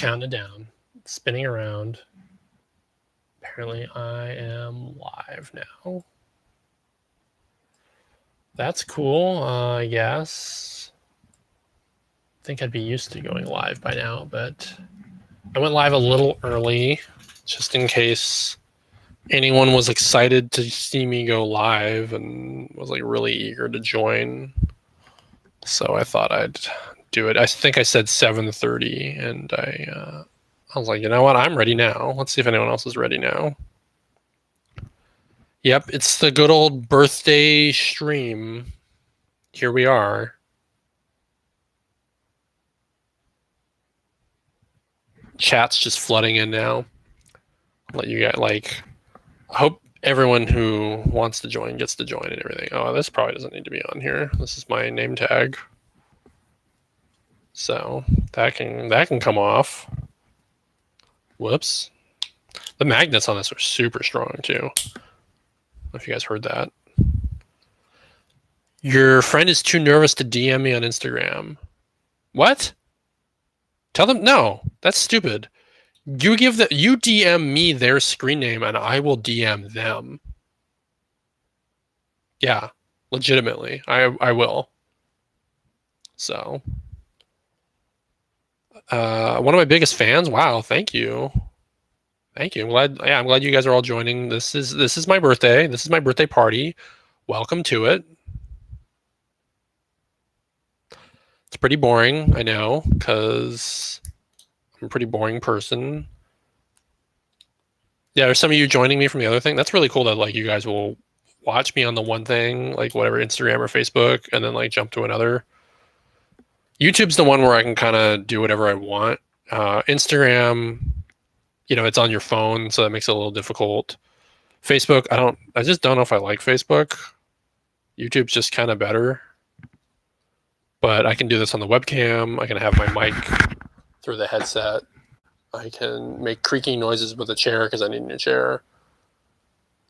counting it down, spinning around. Apparently I am live now. That's cool, I guess. I think I'd be used to going live by now, but I went live a little early, just in case anyone was excited to see me go live and was like really eager to join. So I thought I'd do it. I think I said 7:30, and I was like, you know what? I'm ready now. Let's see if anyone else is ready now. Yep, it's the good old birthday stream. Here we are. Chat's just flooding in now. I'll let you guys I hope everyone who wants to join gets to join and everything. Oh, this probably doesn't need to be on here. This is my name tag. So that can come off. Whoops. The magnets on this are super strong too. I don't know if you guys heard that. Your friend is too nervous to DM me on Instagram. What? Tell them no. That's stupid. You DM me their screen name and I will DM them. Yeah, legitimately. I will. So one of my biggest fans. Wow, thank you. Thank you. I'm glad you guys are all joining. This is my birthday. This is my birthday party. Welcome to it. It's pretty boring, I know, because I'm a pretty boring person. Yeah, there's some of you joining me from the other thing. That's really cool that like you guys will watch me on the one thing, like whatever, Instagram or Facebook, and then like jump to another. YouTube's the one where I can kind of do whatever I want. Instagram, it's on your phone, so that makes it a little difficult. Facebook, I just don't know if I like Facebook. YouTube's just kind of better. But I can do this on the webcam. I can have my mic through the headset. I can make creaking noises with a chair because I need a new chair.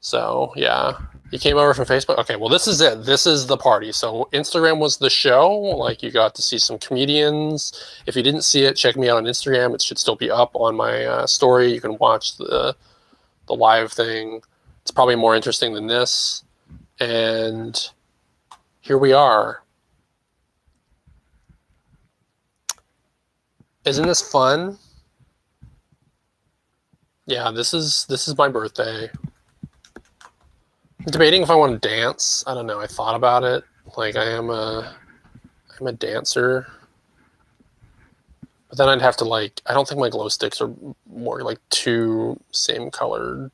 So, yeah. You came over from Facebook? Okay, well, this is it. This is the party. So, Instagram was the show. Like, you got to see some comedians. If you didn't see it, check me out on Instagram. It should still be up on my story. You can watch the live thing. It's probably more interesting than this. And here we are. Isn't this fun? Yeah, this is my birthday. I'm debating if I want to dance. I don't know. I thought about it. Like I'm a dancer. But then I'd have to I don't think my glow sticks are more like two same colored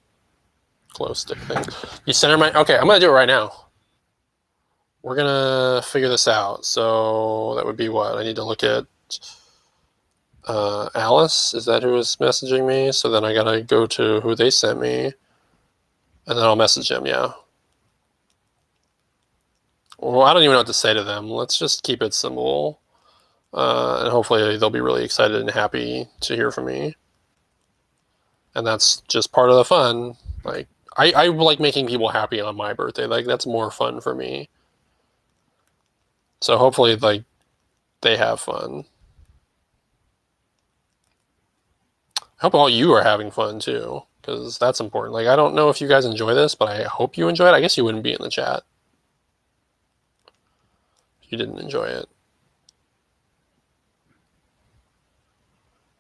glow stick things. You center okay, I'm gonna do it right now. We're gonna figure this out. So that would be what? I need to look at Alice, is that who was messaging me? So then I gotta go to who they sent me, and then I'll message them. Yeah. Well, I don't even know what to say to them. Let's just keep it simple, and hopefully they'll be really excited and happy to hear from me. And that's just part of the fun. Like I like making people happy on my birthday. Like that's more fun for me. So hopefully they have fun. I hope all you are having fun too, because that's important. Like, I don't know if you guys enjoy this, but I hope you enjoy it. I guess you wouldn't be in the chat if you didn't enjoy it.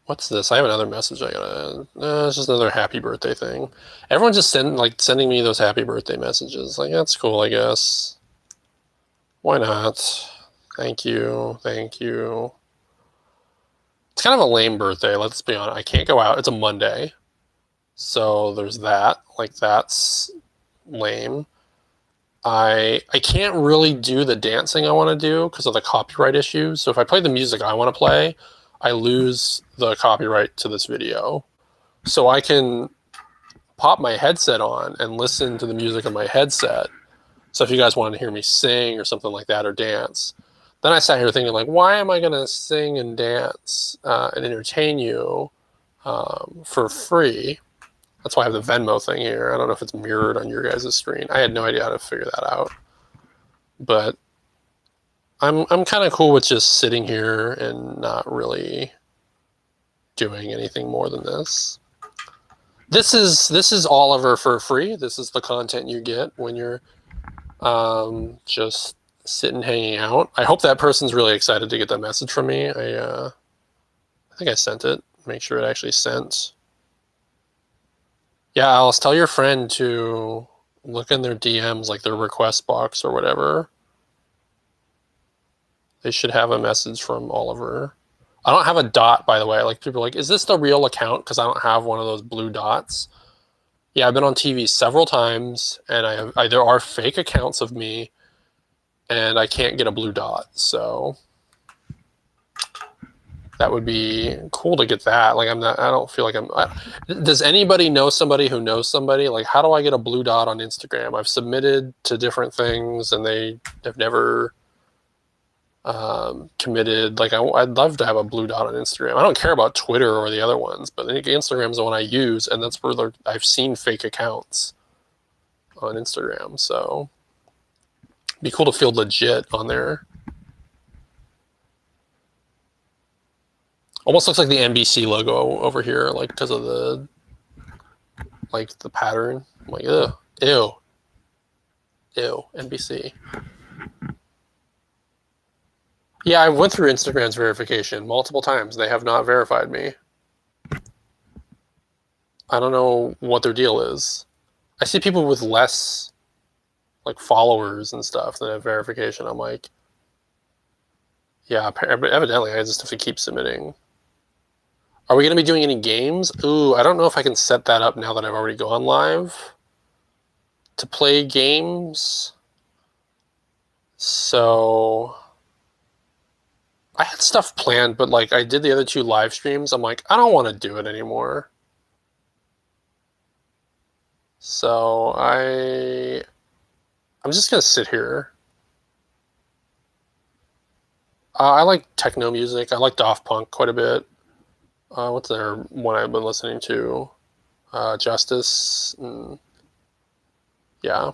What's this? I have another message I gotta... it's just another happy birthday thing. Everyone's just sending me those happy birthday messages. Like, that's cool, I guess. Why not? Thank you. Thank you. It's kind of a lame birthday, let's be honest. I can't go out. It's a Monday. So there's that. Like, that's lame. I can't really do the dancing I want to do because of the copyright issues. So if I play the music I want to play, I lose the copyright to this video. So I can pop my headset on and listen to the music on my headset. So if you guys want to hear me sing or something like that or dance, then I sat here thinking, like, why am I going to sing and dance and entertain you for free? That's why I have the Venmo thing here. I don't know if it's mirrored on your guys' screen. I had no idea how to figure that out. But I'm kind of cool with just sitting here and not really doing anything more than this. This is Oliver for free. This is the content you get when you're just sitting hanging out. I hope that person's really excited to get that message from me. I think I sent it. Make sure it actually sent. Yeah, Alice, tell your friend to look in their DMs, like their request box or whatever. They should have a message from Oliver. I don't have a dot, by the way. Like, people are like, is this the real account? Because I don't have one of those blue dots. Yeah, I've been on TV several times, and there are fake accounts of me, and I can't get a blue dot. So that would be cool to get that. Like, I don't feel like does anybody know somebody who knows somebody? Like, how do I get a blue dot on Instagram? I've submitted to different things, and they have never committed. Like, I'd love to have a blue dot on Instagram. I don't care about Twitter or the other ones, but I think Instagram's the one I use, and that's where I've seen fake accounts on Instagram. So it'd be cool to feel legit on there. Almost looks like the NBC logo over here, like, because of the pattern. I'm like, ugh, ew, NBC. Yeah, I went through Instagram's verification multiple times. They have not verified me. I don't know what their deal is. I see people with less, like, followers and stuff that have verification. I'm like, yeah, evidently I just have to keep submitting. Are we going to be doing any games? Ooh, I don't know if I can set that up now that I've already gone live to play games. So I had stuff planned, but like I did the other 2 live streams. I'm like, I don't want to do it anymore. So I'm just going to sit here. I like techno music. I like Daft Punk quite a bit. What's their one I've been listening to? Justice. Yeah.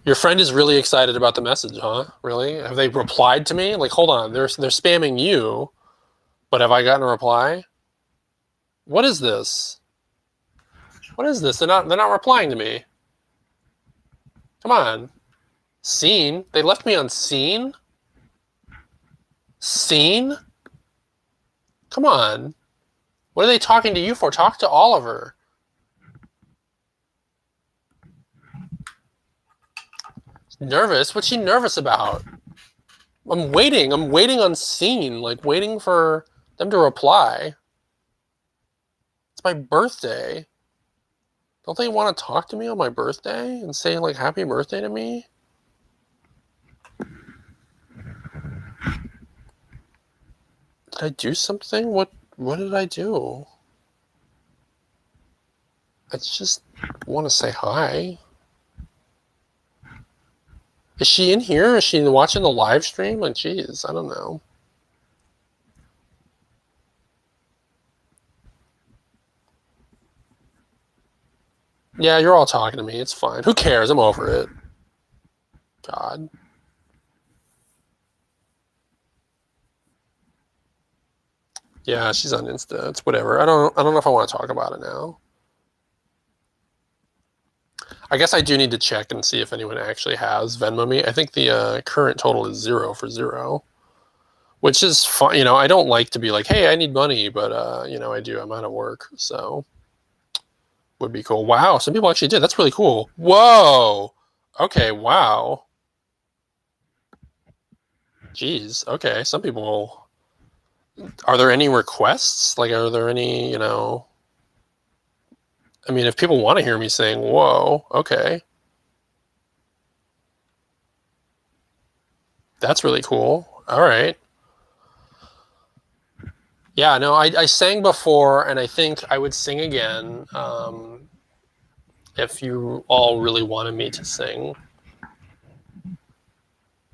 Your friend is really excited about the message, huh? Really? Have they replied to me? Like, hold on. They're spamming you, but have I gotten a reply? What is this? What is this? They're not replying to me. Come on. Seen? They left me on seen? Seen? Come on. What are they talking to you for? Talk to Oliver. Nervous? What's she nervous about? I'm waiting on seen, like waiting for them to reply. It's my birthday. Don't they want to talk to me on my birthday and say, like, happy birthday to me? Did I do something? What did I do? I just want to say hi. Is she in here? Is she watching the live stream? Like, geez, I don't know. Yeah, you're all talking to me. It's fine. Who cares? I'm over it. God. Yeah, she's on Insta. It's whatever. I don't know if I want to talk about it now. I guess I do need to check and see if anyone actually has Venmo me. I think the current total is 0 for 0, which is fine. You know, I don't like to be like, hey, I need money, but you know, I do. I'm out of work, so would be cool. Wow, some people actually did. That's really cool. Whoa. Okay. Wow. Jeez. Okay. Some people. Are there any requests? Like, are there any? You know. I mean, if people want to hear me saying, whoa, okay. That's really cool. All right. Yeah, no, I sang before, and I think I would sing again if you all really wanted me to sing.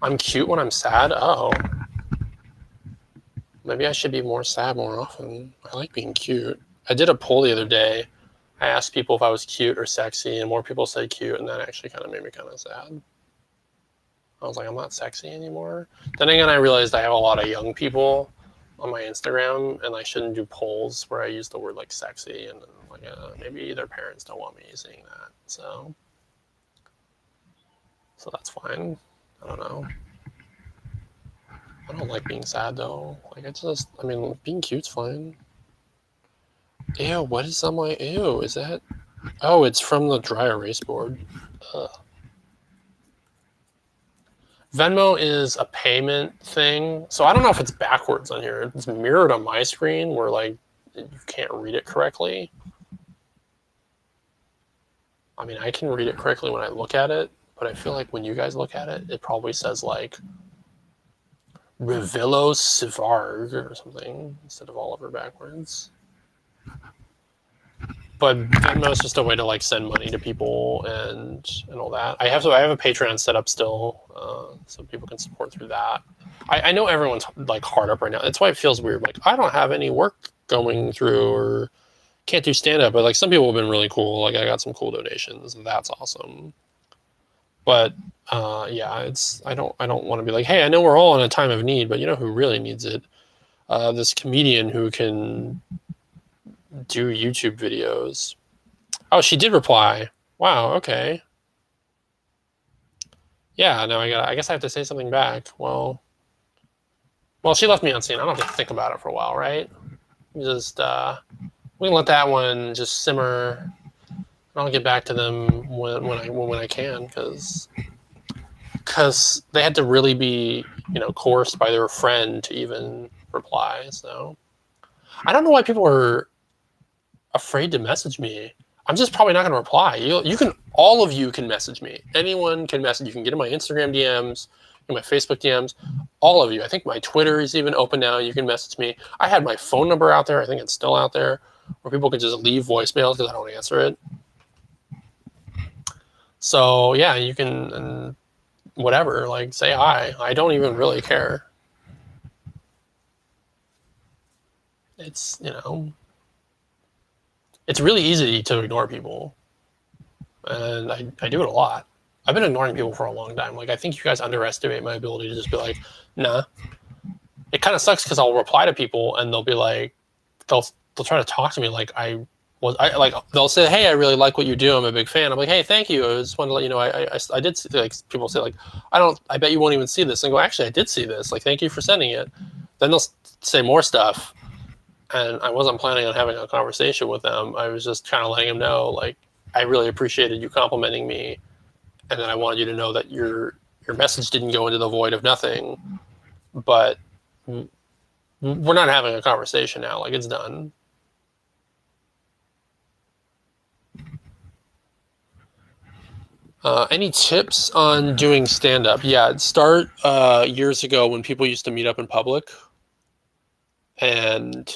I'm cute when I'm sad? Oh. Maybe I should be more sad more often. I like being cute. I did a poll the other day. I asked people if I was cute or sexy, and more people said cute, and that actually kind of made me kind of sad. I was like, I'm not sexy anymore. Then again, I realized I have a lot of young people on my Instagram, and I shouldn't do polls where I use the word like sexy, and like maybe their parents don't want me saying that, so that's fine. I don't know. I don't like being sad though. Like I mean, being cute's fine. Ew, what is on my, ew, is that, oh, it's from the dry erase board. Ugh. Venmo is a payment thing, so I don't know if it's backwards on here. It's mirrored on my screen where like you can't read it correctly. I mean, I can read it correctly when I look at it, but I feel like when you guys look at it, it probably says like Revilo Sivarg or something instead of Oliver backwards. But Venmo is just a way to like send money to people and all that. I have a Patreon set up still, so people can support through that. I know everyone's like hard up right now. That's why it feels weird. Like I don't have any work going through or can't do stand up, but like some people have been really cool. Like I got some cool donations, and that's awesome. But yeah, I don't want to be like, hey, I know we're all in a time of need, but you know who really needs it? This comedian who can do YouTube videos. Oh, she did reply. Wow, okay. Yeah, no, I guess I have to say something back. Well, she left me on scene. I don't have to think about it for a while, right? Just we can let that one just simmer. I'll get back to them when I can, because they had to really be, coerced by their friend to even reply. So I don't know why people are afraid to message me. I'm just probably not going to reply. You can, all of you can message me. Anyone can message. You can get in my Instagram DMs, in my Facebook DMs. All of you. I think my Twitter is even open now. You can message me. I had my phone number out there. I think it's still out there, where people can just leave voicemails because I don't answer it. So yeah, you can, whatever, like say hi. I don't even really care. It's, it's really easy to ignore people. And I do it a lot. I've been ignoring people for a long time. Like, I think you guys underestimate my ability to just be like, nah. It kind of sucks because I'll reply to people and they'll be like, they'll try to talk to me like they'll say, hey, I really like what you do. I'm a big fan. I'm like, hey, thank you. I just wanted to let you know, I did see, like, people say like, I bet you won't even see this. And I go, actually, I did see this. Like, thank you for sending it. Then they'll say more stuff. And I wasn't planning on having a conversation with them. I was just kind of letting them know, like, I really appreciated you complimenting me. And then I wanted you to know that your message didn't go into the void of nothing. But we're not having a conversation now. Like, it's done. Any tips on doing stand-up? Yeah, start years ago when people used to meet up in public. And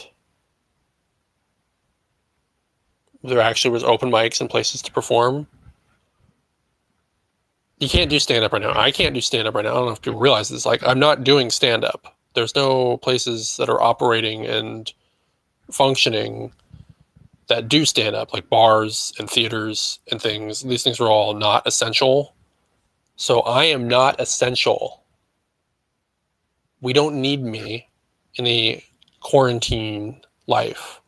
there actually was open mics and places to perform. You can't do stand-up right now. I can't do stand-up right now. I don't know if people realize this. Like, I'm not doing stand-up. There's no places that are operating and functioning that do stand-up, like bars and theaters and things. These things are all not essential. So I am not essential. We don't need me in the quarantine life.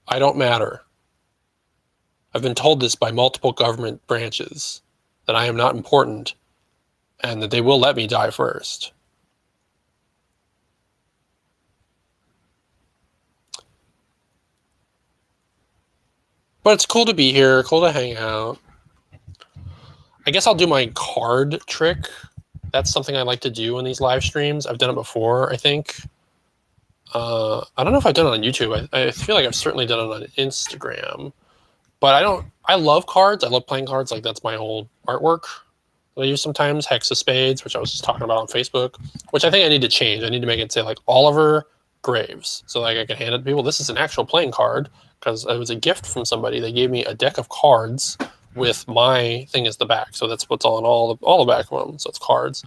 I don't matter. I've been told this by multiple government branches, that I am not important and that they will let me die first. But it's cool to be here, cool to hang out. I guess I'll do my card trick. That's something I like to do in these live streams. I've done it before, I think. I don't know if I've done it on YouTube. I feel like I've certainly done it on Instagram. But I love cards. I love playing cards. Like, that's my whole artwork that I use sometimes. Hex of Spades, which I was just talking about on Facebook, which I think I need to change. I need to make it say, like, Oliver Graves. So, like, I can hand it to people. This is an actual playing card because it was a gift from somebody. They gave me a deck of cards with my thing as the back. So that's what's on all the back of them. So it's cards.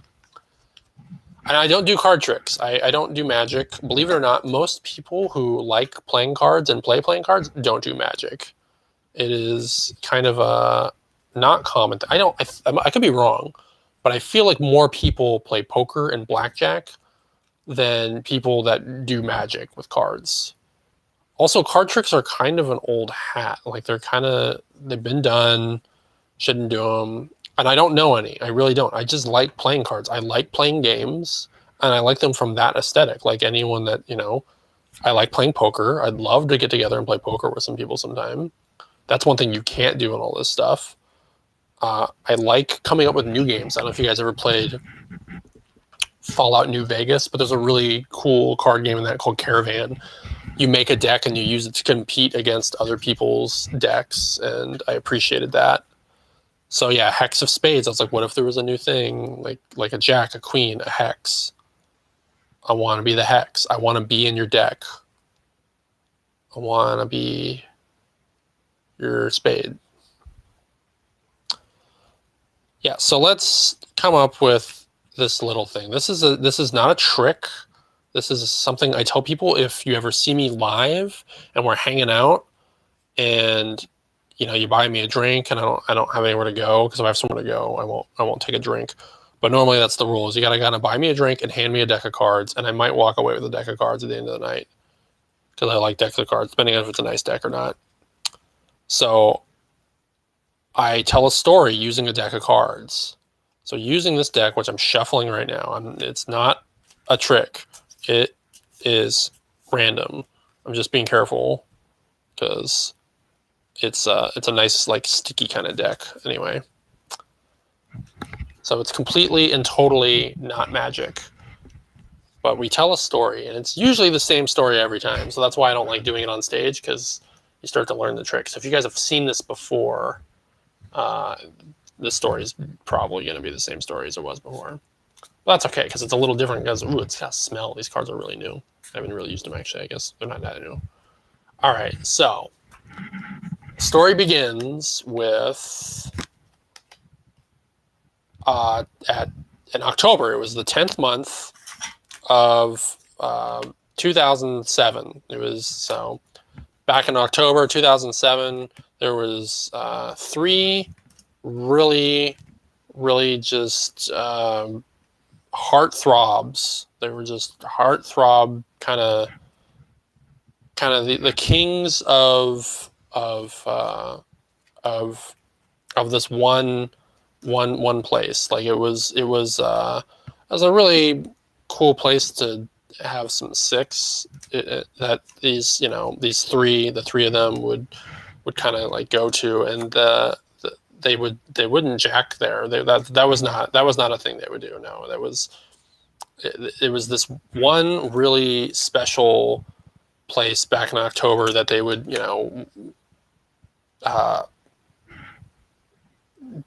And I don't do card tricks. I don't do magic. Believe it or not, most people who like playing cards and play playing cards don't do magic. It is kind of a not common. I could be wrong, but I feel like more people play poker and blackjack than people that do Magic with cards. Also, card tricks are kind of an old hat. Like they've been done. Shouldn't do them. And I don't know any. I really don't. I just like playing cards. I like playing games, and I like them from that aesthetic. Like anyone that I like playing poker. I'd love to get together and play poker with some people sometime. That's one thing you can't do in all this stuff. I like coming up with new games. I don't know if you guys ever played Fallout New Vegas, but there's a really cool card game in that called Caravan. You make a deck and you use it to compete against other people's decks, and I appreciated that. So yeah, Hex of Spades. I was like, what if there was a new thing, like a Jack, a Queen, a Hex? I want to be the Hex. I want to be in your deck. I want to be your Spade. Yeah, so let's come up with this little thing. This is not a trick. This is something I tell people if you ever see me live and we're hanging out and you buy me a drink and I don't have anywhere to go, because if I have somewhere to go, I won't take a drink. But normally that's the rules. You gotta buy me a drink and hand me a deck of cards, and I might walk away with a deck of cards at the end of the night because I like decks of cards, depending on if it's a nice deck or not. So I tell a story using a deck of cards. So using this deck, which I'm shuffling right now, it's not a trick. It is random. I'm just being careful because it's a nice like sticky kind of deck anyway. So it's completely and totally not magic. But we tell a story, and it's usually the same story every time. So that's why I don't like doing it on stage, because you start to learn the tricks. So if you guys have seen this before, this story is probably going to be the same story as it was before. But that's okay, because it's a little different, because it's got a smell. These cards are really new. I haven't really used them, actually. I guess they're not that new. All right, so story begins with in October. It was the 10th month of 2007. It was so back in October 2007. There was 3 really just heartthrobs. They were just heartthrob kind of the kings of this one place. Like it was a really cool place to have some six that these the three of them would kind of like go to, and they wouldn't jack there. That was not a thing they would do. No, it was this one really special place back in October that they would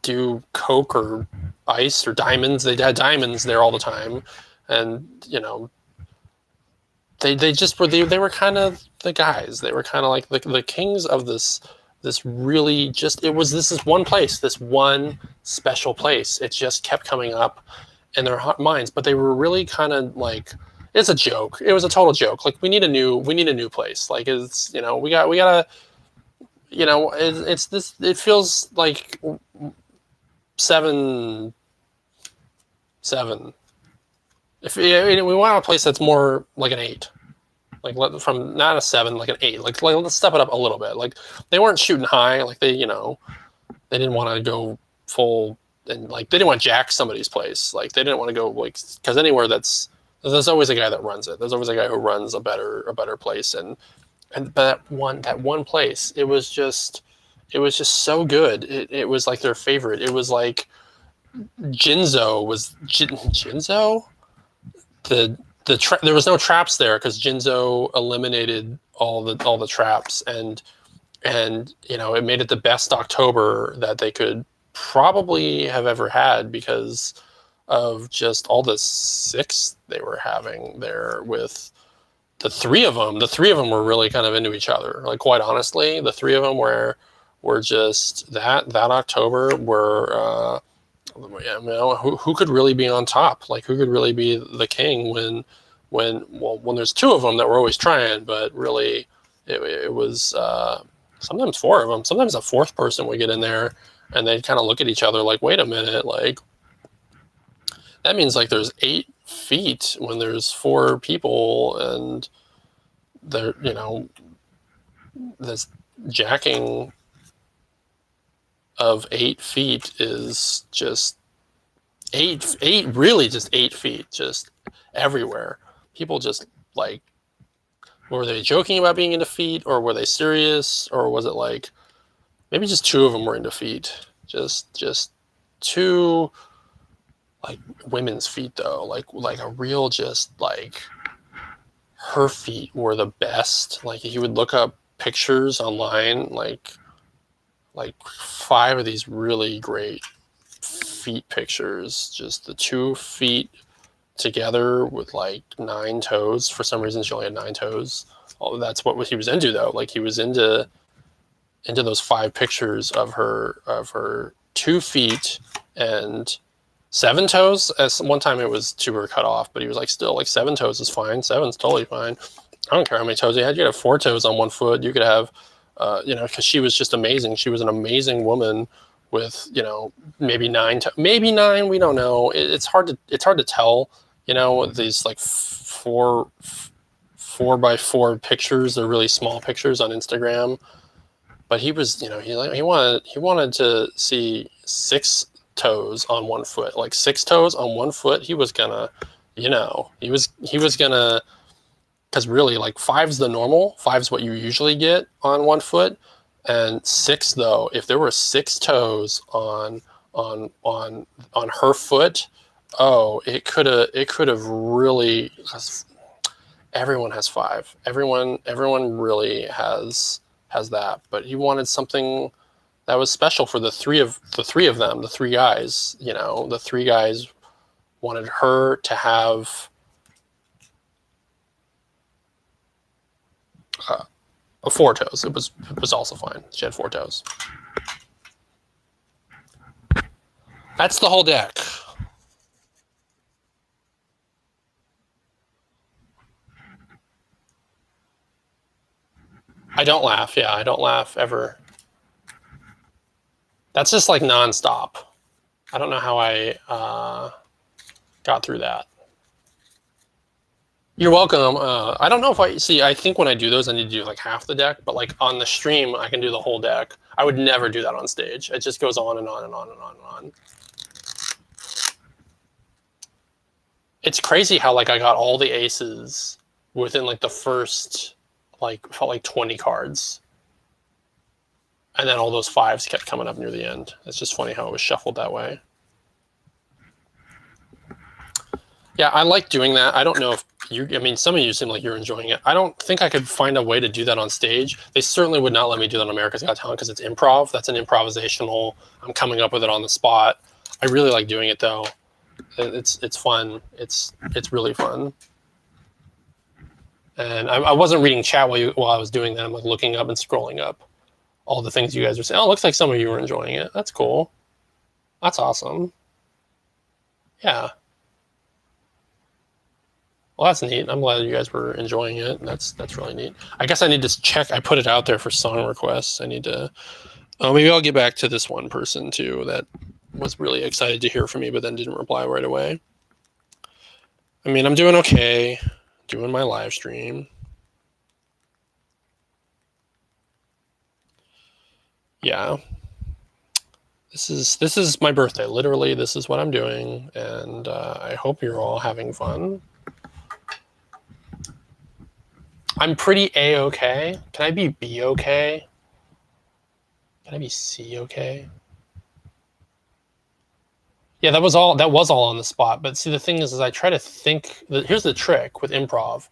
do coke or ice or diamonds. They had diamonds there all the time, and they just were they were kind of the guys. They were kind of like the kings of this really just this is one place, this one special place. It just kept coming up in their minds, but they were really kind of like, it's a joke. It was a total joke. Like we need a new place. Like it's we gotta it's this. It feels like 7. If we want a place that's more like an 8, like from not a 7, like an 8. Like let's step it up a little bit. Like they weren't shooting high. Like they they didn't want to go full, and like they didn't want to jack somebody's place. Like they didn't want to go like, because anywhere there's always a guy that runs it. There's always a guy who runs a better place, and that one place, it was just so good. It was like their favorite. It was like Jinzo was Jinzo. There was no traps there because Jinzo eliminated all the traps, and it made it the best October that they could probably have ever had, because of just all the 6 they were having there with the 3 of them. The 3 of them were really kind of into each other. Like quite honestly, the 3 of them were just that October were who could really be on top? Like who could really be the king when there's 2 of them that were always trying, but really it was sometimes 4 of them. Sometimes a 4th person would get in there and they'd kind of look at each other like, wait a minute, like that means like there's 8 feet when there's 4 people and they're, this jacking of 8 feet is just really just 8 feet, just everywhere. People just like, were they joking about being into feet, or were they serious, or was it like maybe just 2 of them were into feet? Just 2 like women's feet though, like a real, just like her feet were the best. Like he would look up pictures online, like 5 of these really great feet pictures, just the 2 feet together with like 9 toes. For some reason she only had 9 toes. Oh, that's what he was into though. Like he was into those 5 pictures of her 2 feet and 7 toes. As one time it was 2 were cut off, but he was like, still, like 7 toes is fine. 7's totally fine. I don't care how many toes you had. You could have 4 toes on one foot. You could have, because she was just amazing. She was an amazing woman with, maybe 9, maybe 9. We don't know. It's hard to tell. These like 4x4 pictures. They're really small pictures on Instagram. But he was, he wanted to see 6 toes on one foot, like 6 toes on one foot. He was gonna, he was gonna, because really like 5's the normal. 5's what you usually get on one foot, and 6 though, if there were 6 toes on her foot, oh, it could have really. Everyone has 5. Everyone really has that, but he wanted something that was special for the three of them, the 3 guys. The 3 guys wanted her to have a 4 toes. It was also fine. She had 4 toes. That's the whole deck. I don't laugh. Yeah, I don't laugh ever. That's just like nonstop. I don't know how I got through that. You're welcome. I don't know if I think when I do those, I need to do like half the deck, but like on the stream, I can do the whole deck. I would never do that on stage. It just goes on and on and on and on and on. It's crazy how like I got all the aces within like the first felt like 20 cards. And then all those 5s kept coming up near the end. It's just funny how it was shuffled that way. Yeah, I like doing that. I don't know if some of you seem like you're enjoying it. I don't think I could find a way to do that on stage. They certainly would not let me do that on America's Got Talent because it's improv. That's an improvisational. I'm coming up with it on the spot. I really like doing it though. It's fun. It's really fun. And I wasn't reading chat while I was doing that. I'm like looking up and scrolling up all the things you guys are saying. Oh, it looks like some of you were enjoying it. That's cool. That's awesome. Yeah. Well, that's neat. I'm glad you guys were enjoying it. That's really neat. I guess I need to check. I put it out there for song requests. I need to. Maybe I'll get back to this one person too that was really excited to hear from me, but then didn't reply right away. I mean, I'm doing okay. Doing my live stream. Yeah. This is my birthday. Literally, this is what I'm doing, and I hope you're all having fun. I'm pretty A-okay. Can I be B-okay? Can I be C-okay? Yeah, that was all on the spot. But see, the thing is I try to think. Here's the trick with improv,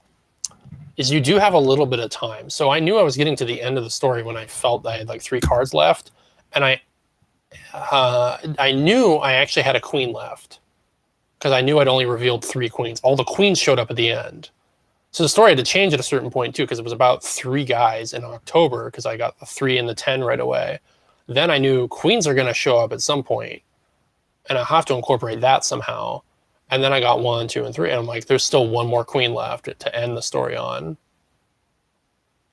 is you do have a little bit of time. So I knew I was getting to the end of the story when I felt I had like 3 cards left, and I knew I actually had a queen left because I knew I'd only revealed 3 queens. All the queens showed up at the end. So the story had to change at a certain point too, because it was about 3 guys in October, because I got the 3 and the 10 right away. Then I knew queens are going to show up at some point, and I have to incorporate that somehow. And then I got 1, 2, and 3, and I'm like, there's still 1 more queen left to end the story on.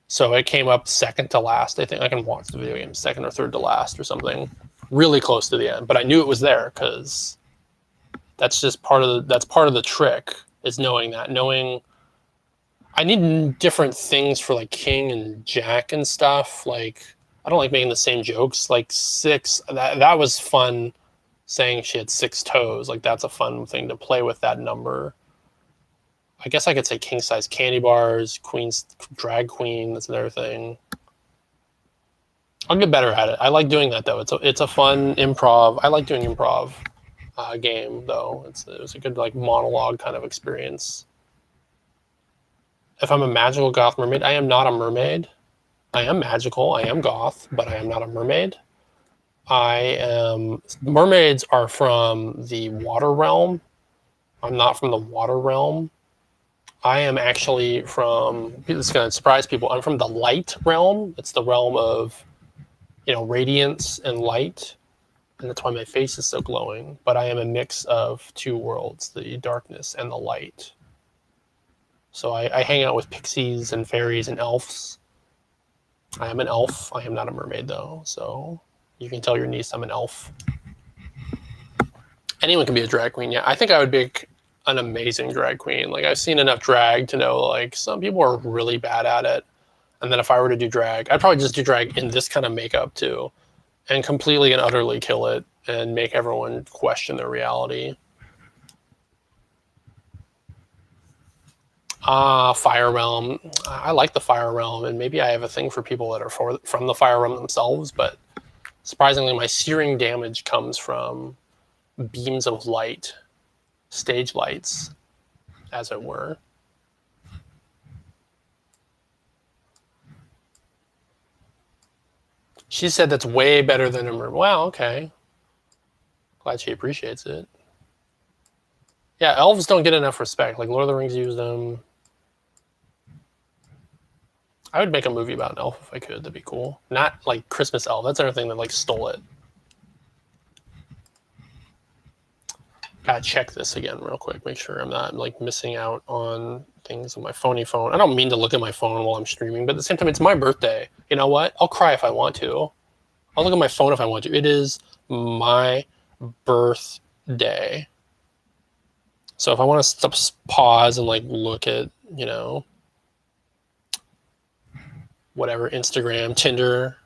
So it came up second to last. I think I can watch the video game second or third to last or something, really close to the end. But I knew it was there because That's just part of the trick, is knowing that. Knowing I need different things for like king and jack and stuff. Like I don't like making the same jokes. Like 6, that was fun, saying she had 6 toes. Like that's a fun thing to play with, that number. I guess I could say king size candy bars, queen's drag queen. That's another thing. I'll get better at it. I like doing that though. It's a fun improv. I like doing improv game though. It was a good like monologue kind of experience. If I'm a magical goth mermaid, I am not a mermaid. I am magical. I am goth, but I am not a mermaid. Mermaids are from the water realm. I'm not from the water realm. I am actually from, this is going to surprise people, I'm from the light realm. It's the realm of, radiance and light. And that's why my face is so glowing. But I am a mix of 2 worlds, the darkness and the light. So I hang out with pixies and fairies and elves. I am an elf. I am not a mermaid, though. So you can tell your niece I'm an elf. Anyone can be a drag queen. Yeah, I think I would be an amazing drag queen. Like, I've seen enough drag to know, like, some people are really bad at it. And then if I were to do drag, I'd probably just do drag in this kind of makeup, too. And completely and utterly kill it and make everyone question their reality. Fire realm. I like the fire realm, and maybe I have a thing for people that are from the fire realm themselves, but surprisingly, my searing damage comes from beams of light, stage lights, as it were. She said that's way better than a mermaid. Wow, okay. Glad she appreciates it. Yeah, elves don't get enough respect. Like, Lord of the Rings used them. I would make a movie about an elf if I could. That'd be cool. Not like Christmas Elf. That's another thing that like stole it. Gotta check this again real quick. Make sure I'm not like missing out on things on my phony phone. I don't mean to look at my phone while I'm streaming, but at the same time, it's my birthday. You know what? I'll cry if I want to. I'll look at my phone if I want to. It is my birthday. So if I want to pause and like look at, whatever, Instagram, Tinder,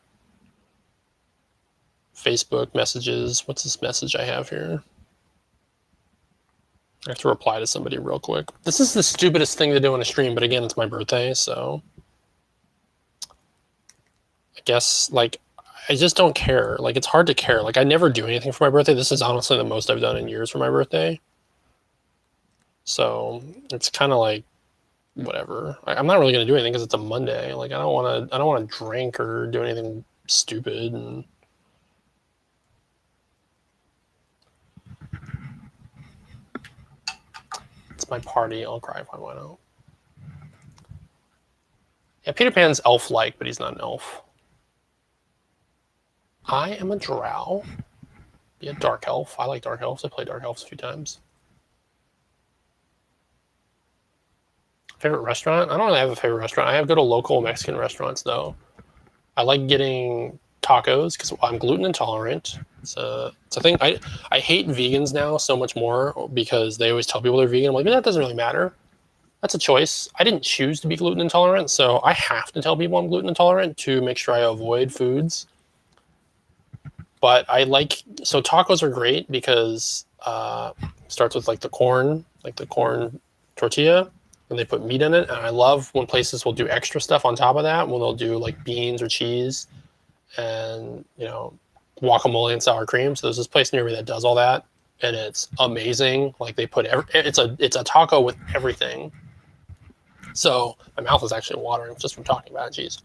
Facebook messages. What's this message I have here? I have to reply to somebody real quick. This is the stupidest thing to do on a stream, but again, it's my birthday, so I guess, like, I just don't care. Like, it's hard to care. Like, I never do anything for my birthday. This is honestly the most I've done in years for my birthday. So it's kind of like, whatever. I'm not really gonna do anything because it's a Monday. Like, I don't want to drink or do anything stupid. And it's my party. I'll cry if I want to. Yeah, Peter Pan's elf-like, but he's not an elf. I am a drow. Be a dark elf. I like dark elves. I played dark elves a few times. Favorite restaurant? I don't really have a favorite restaurant. I have go to local Mexican restaurants, though. I like getting tacos because I'm gluten intolerant. It's a thing. I hate vegans now so much more because they always tell people they're vegan. I'm like, that doesn't really matter. That's a choice. I didn't choose to be gluten intolerant, so I have to tell people I'm gluten intolerant to make sure I avoid foods. But so tacos are great because it starts with like the corn tortilla, and they put meat in it. And I love when places will do extra stuff on top of that, when they'll do like beans or cheese and, guacamole and sour cream. So there's this place near me that does all that, and it's amazing. Like, they put it's a taco with everything. So my mouth is actually watering just from talking about it. Jeez.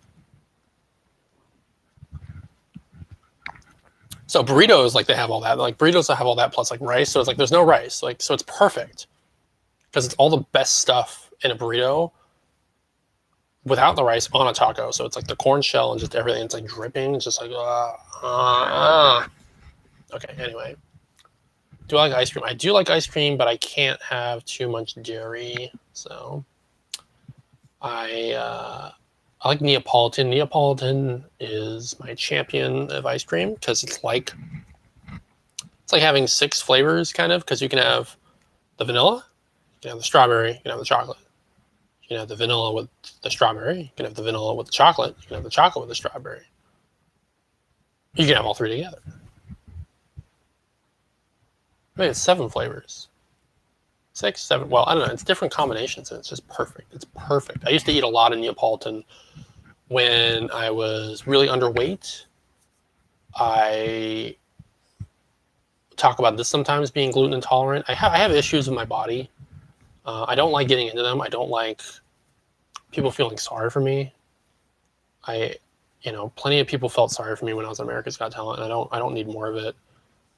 So burritos, like, they have all that. Like, burritos have all that plus like rice. So it's like there's no rice. Like, so it's perfect because it's all the best stuff in a burrito without the rice on a taco. So it's like the corn shell and just everything. It's like dripping. It's just like, Okay, anyway. Do I like ice cream? I do like ice cream, but I can't have too much dairy. So I like Neapolitan. Neapolitan is my champion of ice cream because it's like like having 6 flavors, kind of, because you can have the vanilla, you can have the strawberry, you can have the chocolate. You can have the vanilla with the strawberry, you can have the vanilla with the chocolate, you can have the chocolate with the strawberry. You can have all 3 together. Maybe it's 7 flavors. 6, 7, well, I don't know. It's different combinations, and it's just perfect. It's perfect. I used to eat a lot of Neapolitan when I was really underweight. I talk about this sometimes, being gluten intolerant. I have issues with my body. I don't like getting into them. I don't like people feeling sorry for me. Plenty of people felt sorry for me when I was on America's Got Talent, and I don't need more of it.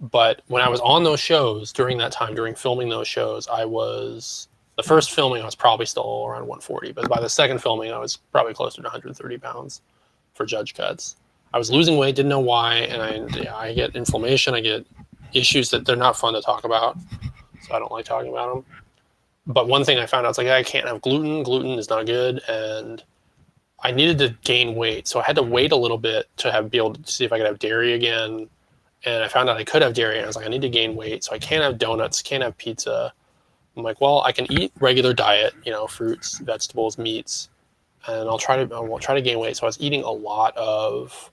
But when I was on those shows during that time, during filming those shows, the first filming, I was probably still around 140. But by the second filming, I was probably closer to 130 pounds for judge cuts. I was losing weight, didn't know why, and I get inflammation. I get issues that they're not fun to talk about, so I don't like talking about them. But one thing I found out, it's like, I can't have gluten. Gluten is not good, and I needed to gain weight. So I had to wait a little bit to be able to see if I could have dairy again. And I found out I could have dairy, and I was like, I need to gain weight. So I can't have donuts, can't have pizza. I'm like, well, I can eat regular diet, fruits, vegetables, meats, and I'll try to gain weight. So I was eating a lot of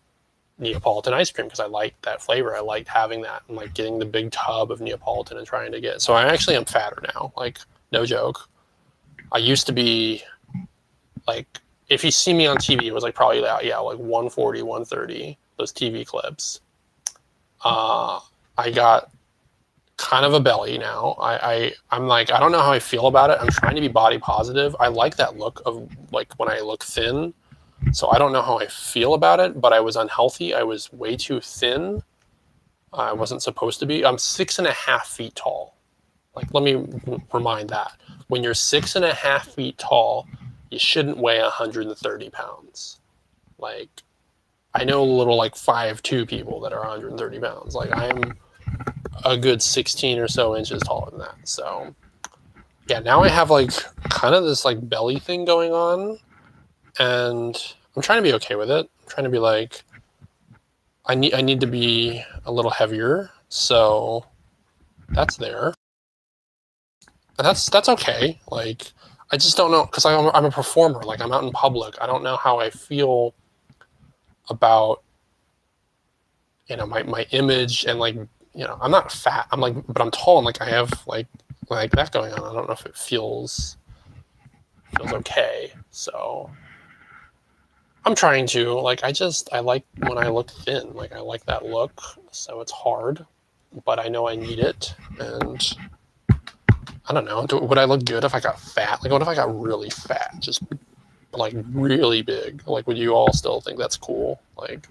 Neapolitan ice cream because I liked that flavor. I liked having that, and like getting the big tub of Neapolitan and trying to get. So I actually am fatter now, like, no joke. I used to be like, if you see me on TV, it was like probably that, like 140, 130, those TV clips. I got kind of a belly now. I'm like, I don't know how I feel about it. I'm trying to be body positive. I like that look of like when I look thin. So I don't know how I feel about it, but I was unhealthy. I was way too thin. I wasn't supposed to be. I'm 6.5 feet tall. Like, let me remind that. When you're 6.5 feet tall, you shouldn't weigh 130 pounds. Like, I know little like 5'2" people that are 130 pounds. Like, I'm a good 16 or so inches taller than that. So yeah, now I have like kind of this like belly thing going on, and I'm trying to be okay with it. I'm trying to be like, I need to be a little heavier. So that's there. And that's okay. Like, I just don't know, because I'm a performer. Like, I'm out in public. I don't know how I feel about, my image, and like, I'm not fat. I'm like, but I'm tall, and like I have like that going on. I don't know if it feels okay. So I'm trying to, like, I like when I look thin. Like, I like that look. So it's hard, but I know I need it. And I don't know. Would I look good if I got fat? Like, what if I got really fat? Just like really big? Like, would you all still think that's cool? Like,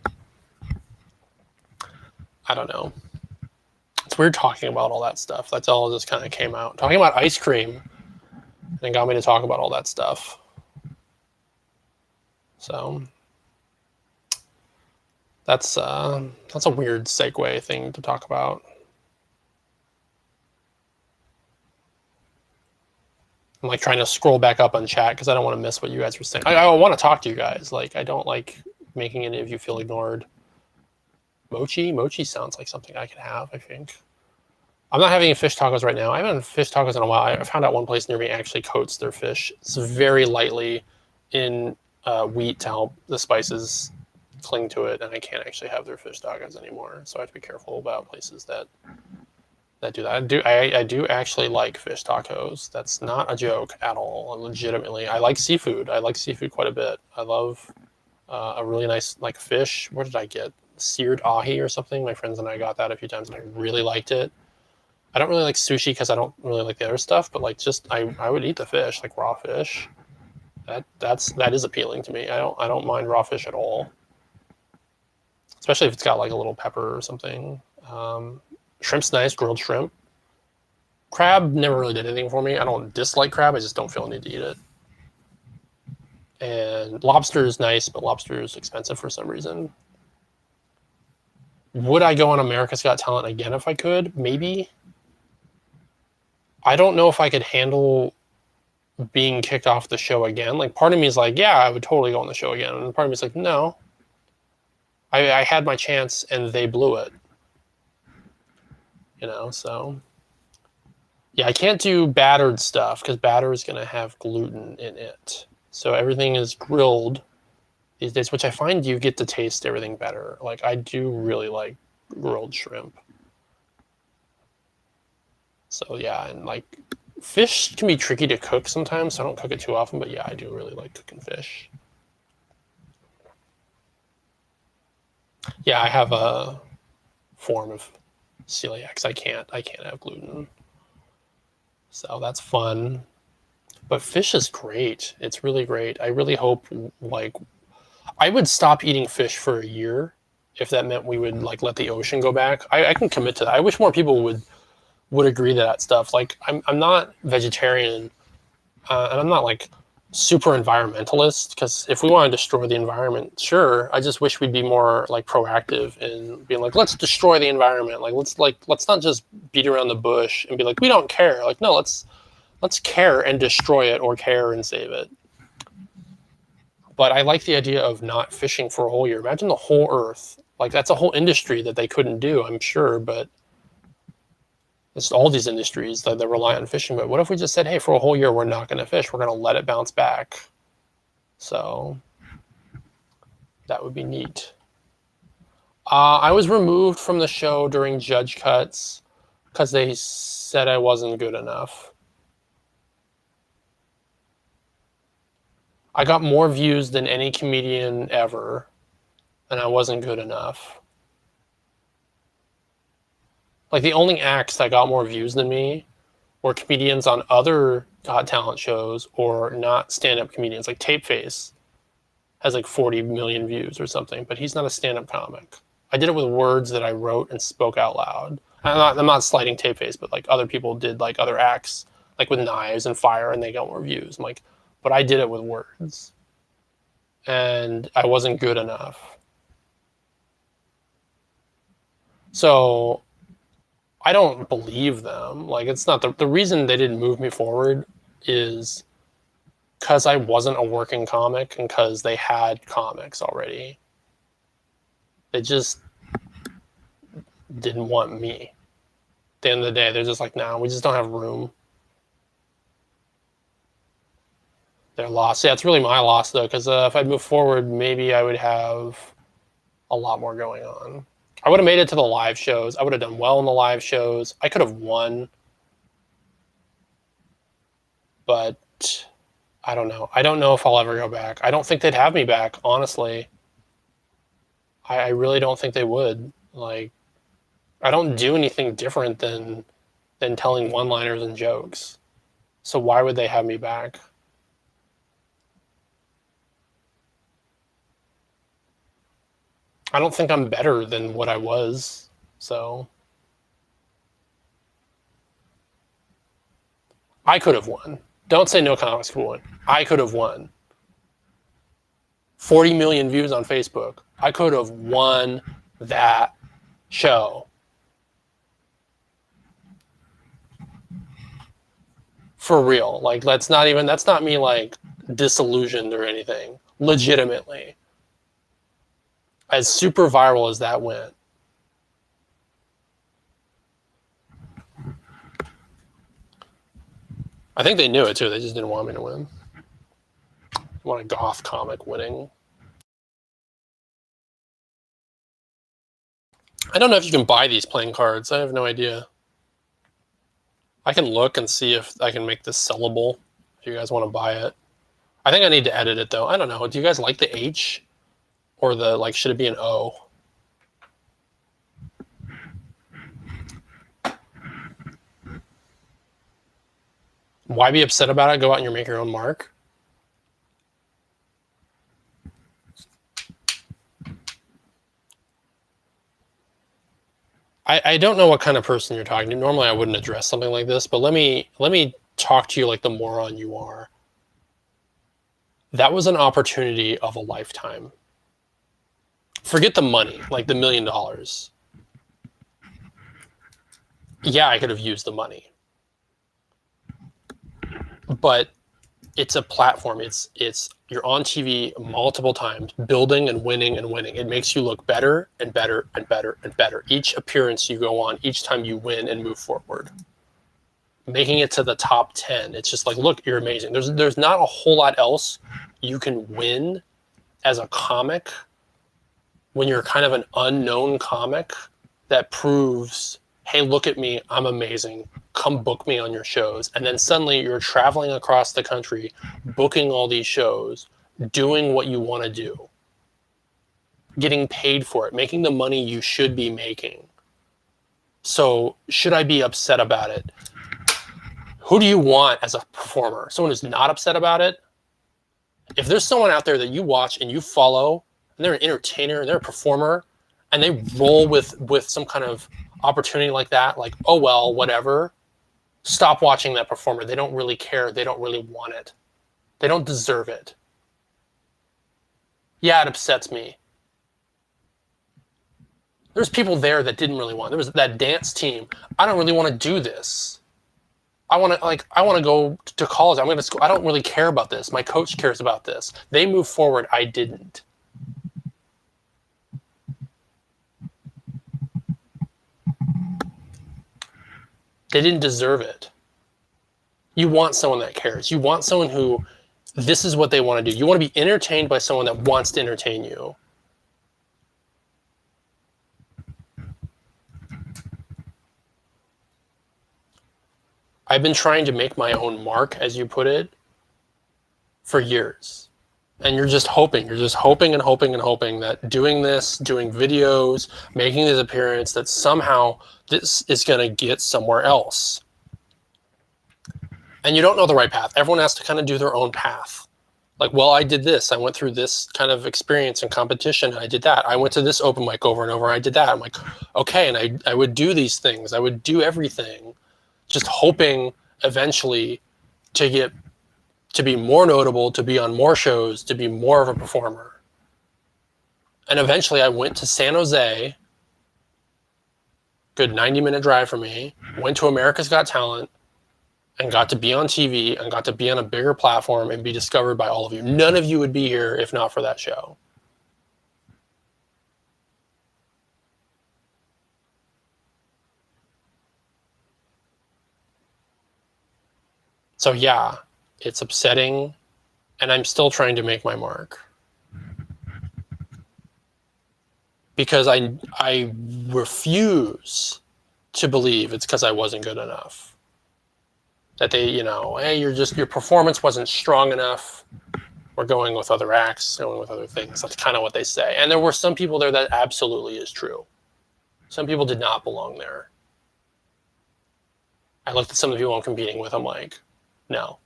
I don't know. It's weird talking about all that stuff. That's all just kind of came out. Talking about ice cream and got me to talk about all that stuff. So that's a weird segue thing to talk about. I'm like trying to scroll back up on chat because I don't want to miss what you guys were saying. I want to talk to you guys. Like, I don't like making any of you feel ignored. Mochi sounds like something I could have, I think. I'm not having fish tacos right now. I haven't had fish tacos in a while. I found out one place near me actually coats their fish. It's very lightly in wheat to help the spices cling to it, and I can't actually have their fish tacos anymore. So I have to be careful about places that do that. I do actually like fish tacos. That's not a joke at all. Legitimately, I like seafood. I like seafood quite a bit. I love a really nice like fish. Where did I get seared ahi or something? My friends and I got that a few times, and I really liked it. I don't really like sushi because I don't really like the other stuff, but like just I would eat the fish, like raw fish. That is appealing to me. I don't mind raw fish at all, especially if it's got like a little pepper or something. Shrimp's nice, grilled shrimp. Crab never really did anything for me. I don't dislike crab. I just don't feel a need to eat it. And lobster is nice, but lobster is expensive for some reason. Would I go on America's Got Talent again if I could? Maybe. I don't know if I could handle being kicked off the show again. Like, part of me is like, yeah, I would totally go on the show again. And part of me is like, no. I had my chance and they blew it. So yeah, I can't do battered stuff because batter is going to have gluten in it. So everything is grilled these days, which I find you get to taste everything better. Like I do really like grilled shrimp. So yeah, and like fish can be tricky to cook sometimes, so I don't cook it too often, but yeah, I do really like cooking fish. Yeah, I have a form of celiac. I can't have gluten. So that's fun. But fish is great. It's really great. I really hope like I would stop eating fish for a year if that meant we would like let the ocean go back. I can commit to that. I wish more people would agree to that stuff. Like I'm not vegetarian, and I'm not like super environmentalist because if we want to destroy the environment, sure. I just wish we'd be more like proactive in being like, let's destroy the environment. Let's not just beat around the bush and be like, we don't care. Like no, let's care and destroy it or care and save it. But I like the idea of not fishing for a whole year. Imagine the whole Earth. Like that's a whole industry that they couldn't do, I'm sure, but it's all these industries that rely on fishing. But what if we just said, hey, for a whole year, we're not going to fish. We're going to let it bounce back. So that would be neat. I was removed from the show during judge cuts because they said I wasn't good enough. I got more views than any comedian ever, and I wasn't good enough. Like the only acts that got more views than me were comedians on other Got Talent shows or not stand-up comedians. Like Tapeface has like 40 million views or something, but he's not a stand-up comic. I did it with words that I wrote and spoke out loud. I'm not slighting Tapeface, but like other people did like other acts, like with knives and fire, and they got more views. I'm like, but I did it with words, and I wasn't good enough. So I don't believe them. Like it's not the reason they didn't move me forward is because I wasn't a working comic and because they had comics already. They just didn't want me. At the end of the day, they're just like, nah, we just don't have room. Their loss. Yeah, it's really my loss though, because if I'd moved forward, maybe I would have a lot more going on. I would have made it to the live shows. I would have done well in the live shows. I could have won, but I don't know. I don't know if I'll ever go back. I don't think they'd have me back, honestly. I really don't think they would. Like, I don't do anything different than telling one-liners and jokes. So why would they have me back? I don't think I'm better than what I was. So I could have won. Don't say no comics could win. I could have won. 40 million views on Facebook. I could have won that show. For real. Like that's not me like disillusioned or anything. Legitimately. As super viral as that went. I think they knew it too. They just didn't want me to win. They want a goth comic winning. I don't know if you can buy these playing cards. I have no idea. I can look and see if I can make this sellable if you guys want to buy it. I think I need to edit it though. I don't know. Do you guys like the H or the like should it be an O? Why be upset about it? Go out and make your own mark. I don't know what kind of person you're talking to. Normally I wouldn't address something like this, but let me talk to you like the moron you are. That was an opportunity of a lifetime. Forget the money, like the $1 million. Yeah, I could have used the money. But it's a platform. It's You're on TV multiple times, building and winning and winning. It makes you look better and better and better and better. Each appearance you go on, each time you win and move forward. Making it to the top 10, it's just like, look, you're amazing. There's not a whole lot else you can win as a comic when you're kind of an unknown comic that proves, hey, look at me, I'm amazing. Come book me on your shows. And then suddenly you're traveling across the country, booking all these shows, doing what you want to do, getting paid for it, making the money you should be making. So should I be upset about it? Who do you want as a performer? Someone who's not upset about it? If there's someone out there that you watch and you follow, and they're an entertainer, and they're a performer, and they roll with some kind of opportunity like that, like, oh, well, whatever, stop watching that performer. They don't really care. They don't really want it. They don't deserve it. Yeah, it upsets me. There's people there that didn't really want it. There was that dance team. I don't really want to do this. I want to go to college. I'm going to school. I don't really care about this. My coach cares about this. They moved forward. I didn't. They didn't deserve it. You want someone that cares. You want someone who, this is what they want to do. You want to be entertained by someone that wants to entertain you. I've been trying to make my own mark, as you put it, for years. And you're just hoping and hoping and hoping that doing this, doing videos, making this appearance, that somehow this is going to get somewhere else. And you don't know the right path. Everyone has to kind of do their own path. Like, well, I did this. I went through this kind of experience and competition. And I did that. I went to this open mic over and over. I did that. I'm like, okay. And I would do these things. I would do everything, just hoping eventually to be more notable, to be on more shows, to be more of a performer. And eventually I went to San Jose, good 90-minute drive for me, went to America's Got Talent, and got to be on TV and got to be on a bigger platform and be discovered by all of you. None of you would be here if not for that show. So yeah, it's upsetting, and I'm still trying to make my mark. Because I refuse to believe it's because I wasn't good enough. That they, hey, your performance wasn't strong enough. We're going with other acts, going with other things. That's kind of what they say. And there were some people there that absolutely is true. Some people did not belong there. I looked at some of the people I'm competing with. I'm like, no.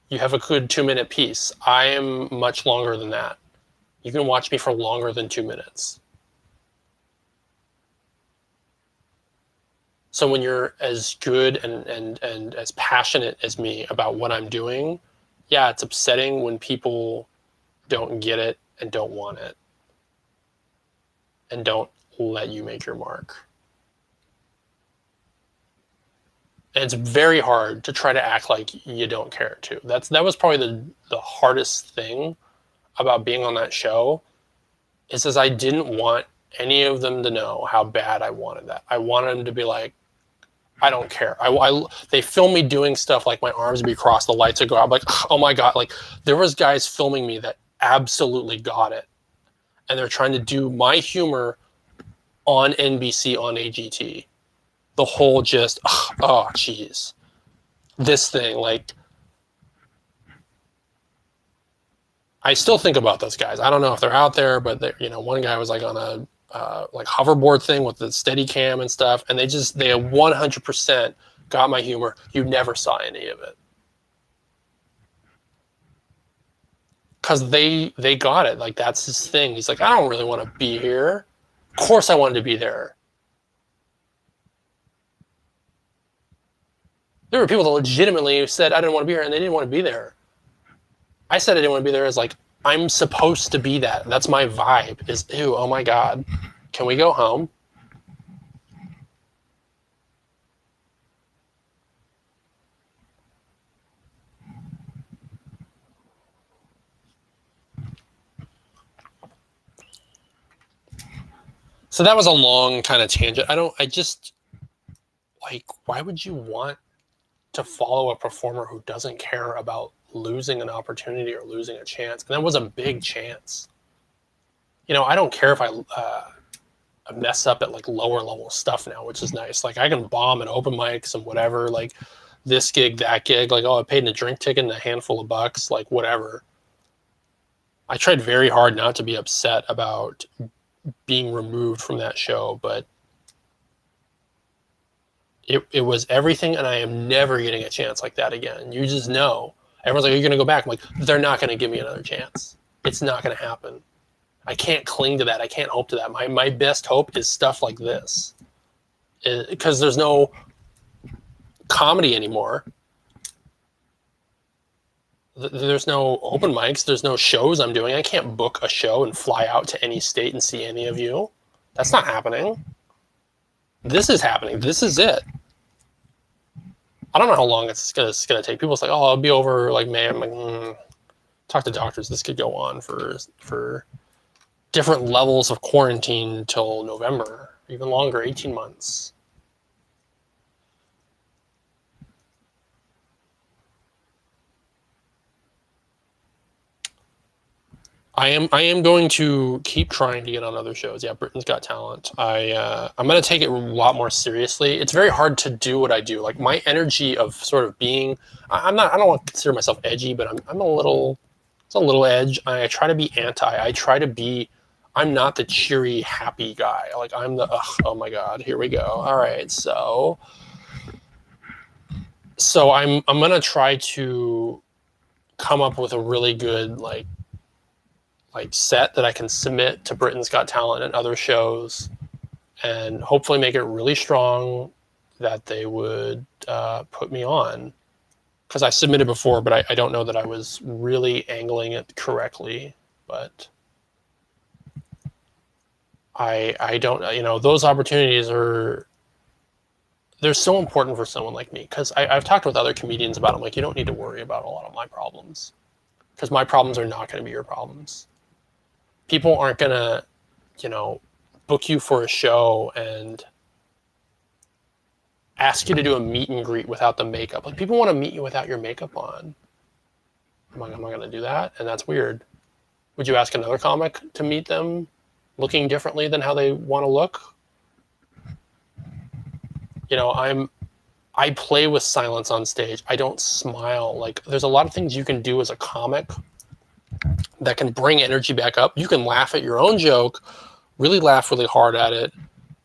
You have a good 2-minute piece. I am much longer than that. You can watch me for longer than 2 minutes. So when you're as good and as passionate as me about what I'm doing, yeah, it's upsetting when people don't get it and don't want it and don't let you make your mark. And it's very hard to try to act like you don't care too. That was probably the hardest thing about being on that show, is that I didn't want any of them to know how bad I wanted that. I wanted them to be like, I don't care. They film me doing stuff like my arms would be crossed, the lights would go out. I'm like, oh my God. Like, there was guys filming me that absolutely got it. And they're trying to do my humor on NBC, on AGT. The whole just, oh, geez. This thing, like, I still think about those guys. I don't know if they're out there, but one guy was like on a like hoverboard thing with the steady cam and stuff, and they 100% got my humor. You never saw any of it because they got it. Like, that's his thing. He's like, I don't really want to be here. Of course I wanted to be there. There were people that legitimately said I didn't want to be here, and they didn't want to be there. I said I didn't want to be there as like, I'm supposed to be that. That's my vibe, is, ew, oh my God. Can we go home? So that was a long kind of tangent. I just, like, why would you want to follow a performer who doesn't care about losing an opportunity or losing a chance? And that was a big chance. You know, I don't care if I mess up at like lower level stuff now, which is nice. Like I can bomb at open mics and whatever, like this gig, that gig, like, oh, I paid in a drink ticket and a handful of bucks, like whatever. I tried very hard not to be upset about being removed from that show, but it was everything, and I am never getting a chance like that again. You just know. Everyone's like, are you going to go back? I'm like, they're not going to give me another chance. It's not going to happen. I can't cling to that. I can't hope to that. My best hope is stuff like this. Because there's no comedy anymore. There's no open mics. There's no shows I'm doing. I can't book a show and fly out to any state and see any of you. That's not happening. This is happening. This is it. I don't know how long it's gonna take. People say, "Oh, I'll be over like May." I'm like, talk to doctors. This could go on for different levels of quarantine till November, even longer, 18 months. I am going to keep trying to get on other shows. Yeah, Britain's Got Talent. I'm going to take it a lot more seriously. It's very hard to do what I do. Like my energy of sort of being, I don't want to consider myself edgy, but I'm a little, it's a little edge. I try to be I'm not the cheery, happy guy. Like I'm the, oh my God, here we go. All right, so I'm going to try to come up with a really good like set that I can submit to Britain's Got Talent and other shows, and hopefully make it really strong that they would put me on. Because I submitted before, but I don't know that I was really angling it correctly. But I don't, you know, those opportunities they're so important for someone like me. Because I've talked with other comedians about it. I'm like, you don't need to worry about a lot of my problems. Because my problems are not going to be your problems. People aren't going to, you know, book you for a show and ask you to do a meet and greet without the makeup. Like people want to meet you without your makeup on. I'm like, I'm not going to do that. And that's weird. Would you ask another comic to meet them looking differently than how they want to look? You know, I play with silence on stage. I don't smile. Like there's a lot of things you can do as a comic that can bring energy back up. You can laugh at your own joke, really laugh really hard at it,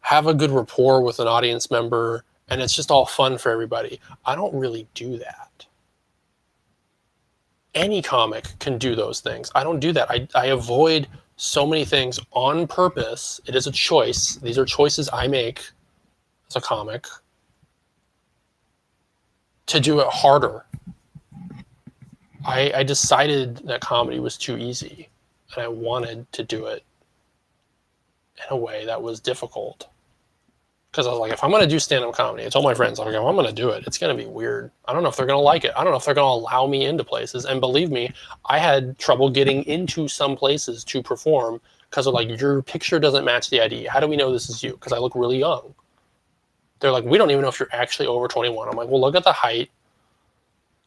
have a good rapport with an audience member, and it's just all fun for everybody. I don't really do that. Any comic can do those things. I don't do that. I avoid so many things on purpose. It is a choice. These are choices I make as a comic to do it harder. I decided that comedy was too easy, and I wanted to do it in a way that was difficult. Because I was like, if I'm going to do stand-up comedy, I told my friends, I'm like, if I'm going to do it, it's going to be weird. I don't know if they're going to like it. I don't know if they're going to allow me into places. And believe me, I had trouble getting into some places to perform because they're like, your picture doesn't match the ID. How do we know this is you? Because I look really young. They're like, we don't even know if you're actually over 21. I'm like, well, look at the height.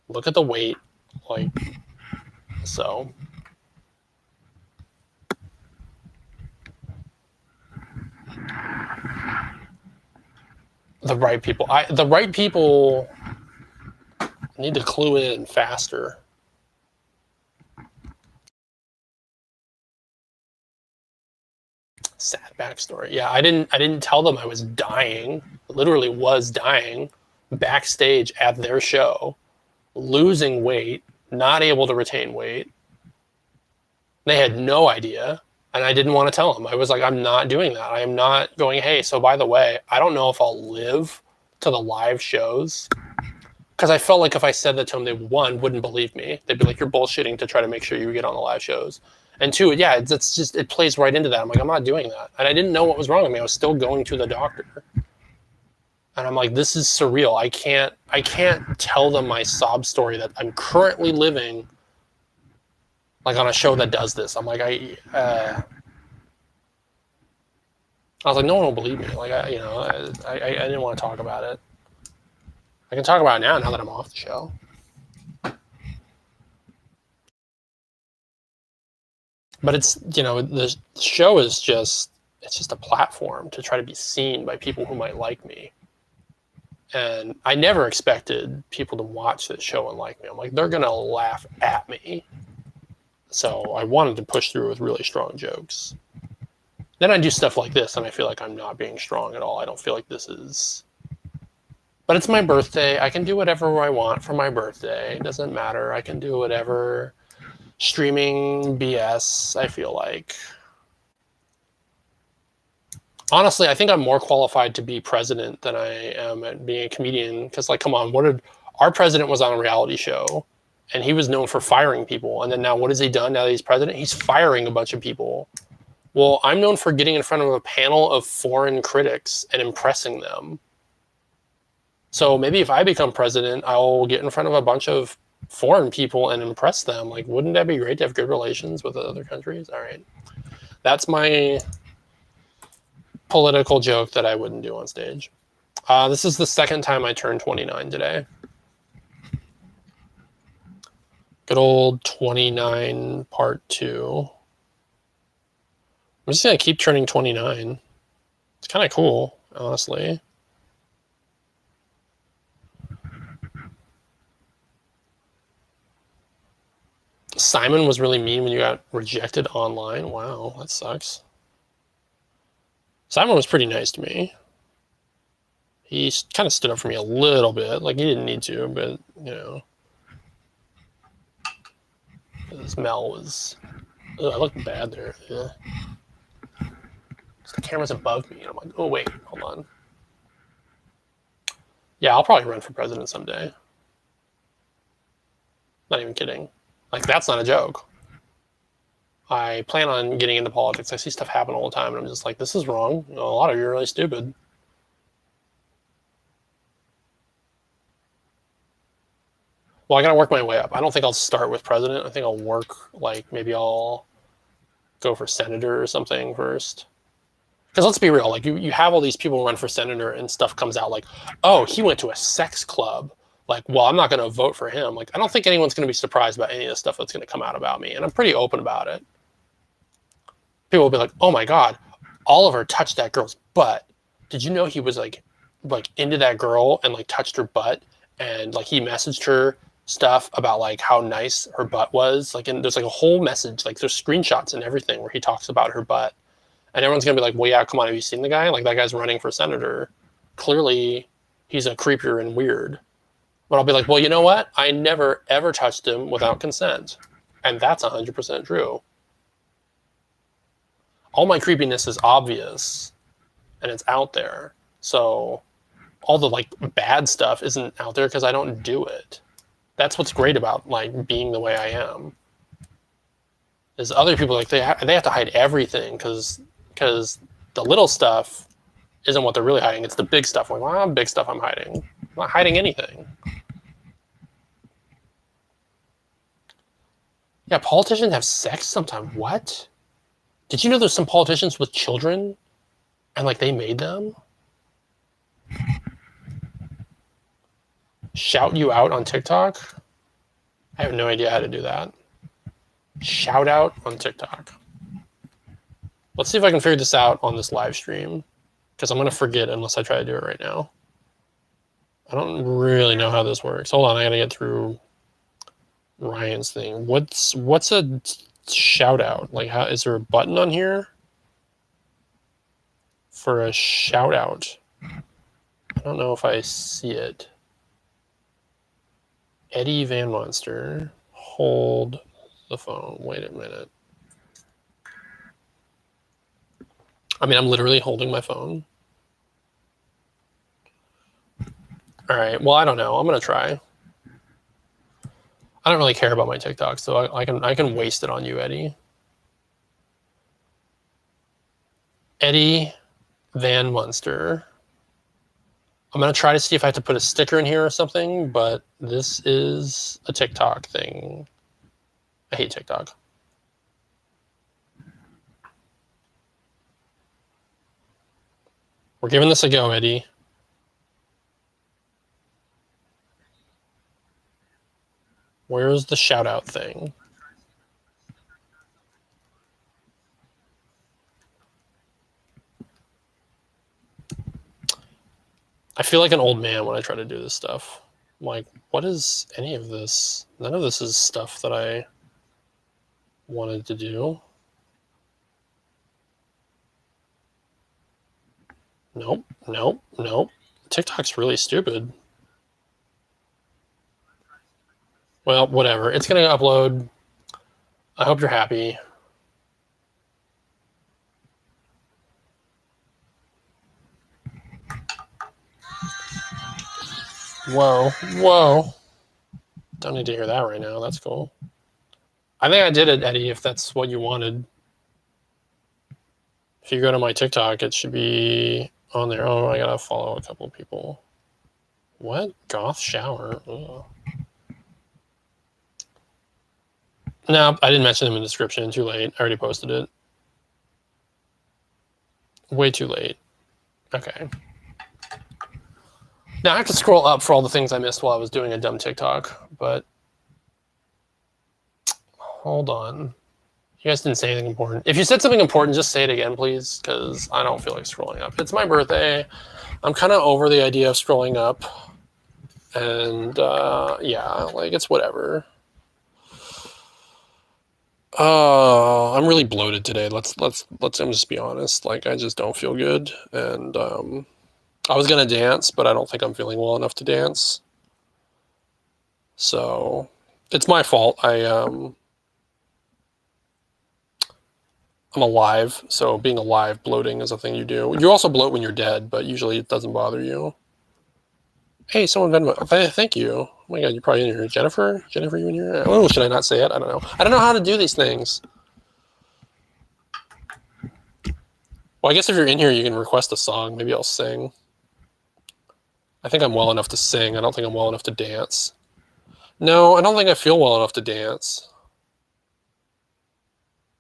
Look at the weight. Like, so. The right people need to clue in faster. Sad backstory. Yeah, I didn't tell them I was dying. Literally was dying backstage at their show, losing weight, not able to retain weight. They had no idea, and I didn't want to tell them. I was like, I'm not doing that. I am not going, hey, so by the way, I don't know if I'll live to the live shows. Because I felt like if I said that to them, they, one, wouldn't believe me. They'd be like, you're bullshitting to try to make sure you get on the live shows. And two, yeah, it's just, it plays right into that. I'm like, I'm not doing that. And I didn't know what was wrong with me. I was still going to the doctor. And I'm like, this is surreal. I can't tell them my sob story that I'm currently living like on a show that does this. I'm like, I was like, no one will believe me. Like, I didn't want to talk about it. I can talk about it now that I'm off the show. But it's, the show is it's just a platform to try to be seen by people who might like me. And I never expected people to watch this show and like me. I'm like, they're going to laugh at me. So I wanted to push through with really strong jokes. Then I do stuff like this, and I feel like I'm not being strong at all. I don't feel like this is... But it's my birthday. I can do whatever I want for my birthday. It doesn't matter. I can do whatever streaming BS I feel like. Honestly, I think I'm more qualified to be president than I am at being a comedian. Because, like, come on, our president was on a reality show, and he was known for firing people. And then now, what has he done now that he's president? He's firing a bunch of people. Well, I'm known for getting in front of a panel of foreign critics and impressing them. So maybe if I become president, I'll get in front of a bunch of foreign people and impress them. Like, wouldn't that be great to have good relations with other countries? All right. That's my political joke that I wouldn't do on stage. This is the second time I turned 29 today. Good old 29 part 2. I'm just going to keep turning 29. It's kind of cool, honestly. Simon was really mean when you got rejected online. Wow, that sucks. Simon was pretty nice to me. He kind of stood up for me a little bit. Like, he didn't need to, but, his Mel was... Ugh, I looked bad there. Yeah. The camera's above me, and I'm like, oh, wait, hold on. Yeah, I'll probably run for president someday. Not even kidding. Like, that's not a joke. I plan on getting into politics. I see stuff happen all the time, and I'm just like, this is wrong. A lot of you are really stupid. Well, I gotta work my way up. I don't think I'll start with president. I think I'll work, like, maybe I'll go for senator or something first. Because let's be real, like, you have all these people run for senator and stuff comes out like, oh, he went to a sex club. Like, well, I'm not going to vote for him. Like, I don't think anyone's going to be surprised about any of the stuff that's going to come out about me. And I'm pretty open about it. People will be like, oh my God, Oliver touched that girl's butt. Did you know he was like into that girl and like touched her butt? And like he messaged her stuff about like how nice her butt was. Like, and there's like a whole message, like there's screenshots and everything where he talks about her butt. And everyone's going to be like, well, yeah, come on, have you seen the guy? Like, that guy's running for senator. Clearly, he's a creeper and weird. But I'll be like, well, you know what? I never, ever touched him without consent. And that's 100% true. All my creepiness is obvious. And it's out there. So all the, like, bad stuff isn't out there because I don't do it. That's what's great about, like, being the way I am. Is other people, like, they have to hide everything because the little stuff isn't what they're really hiding. It's the big stuff. Like, well, big stuff I'm hiding. I'm not hiding anything. Yeah, politicians have sex sometimes. What? Did you know there's some politicians with children and, like, they made them? Shout you out on TikTok? I have no idea how to do that. Shout out on TikTok. Let's see if I can figure this out on this live stream, because I'm going to forget unless I try to do it right now. I don't really know how this works. Hold on, I got to get through Ryan's thing. What's a shout out? Like, how is there a button on here for a shout out? I don't know if I see it. Eddie Van Monster. Hold the phone. Wait a minute. I mean, I'm literally holding my phone. All right. Well, I don't know. I'm going to try. I don't really care about my TikTok, so I can waste it on you, Eddie. Eddie Van Munster. I'm going to try to see if I have to put a sticker in here or something, but this is a TikTok thing. I hate TikTok. We're giving this a go, Eddie. Where's the shout out thing? I feel like an old man when I try to do this stuff. I'm like, what is any of this? None of this is stuff that I wanted to do. Nope, nope, nope. TikTok's really stupid. Well, whatever. It's going to upload. I hope you're happy. Whoa, whoa. Don't need to hear that right now. That's cool. I think I did it, Eddie, if that's what you wanted. If you go to my TikTok, it should be on there. Oh, I gotta follow a couple of people. What? Goth shower? Ugh. No, I didn't mention them in the description. Too late. I already posted it. Way too late. Okay. Now I have to scroll up for all the things I missed while I was doing a dumb TikTok, but hold on. You guys didn't say anything important. If you said something important, just say it again, please, because I don't feel like scrolling up. It's my birthday. I'm kind of over the idea of scrolling up, and yeah, like it's whatever. I'm really bloated today. Let's just be honest. Like I just don't feel good, and I was gonna dance, but I don't think I'm feeling well enough to dance. So it's my fault. I'm alive, so being alive, bloating is a thing you do. You also bloat when you're dead, but usually it doesn't bother you. Hey, someone Venmo. Thank you. Oh my god, you're probably in here. Jennifer, you in here? Oh, should I not say it? I don't know. I don't know how to do these things. Well, I guess if you're in here, you can request a song. Maybe I'll sing. I think I'm well enough to sing. I don't think I'm well enough to dance. No, I don't think I feel well enough to dance.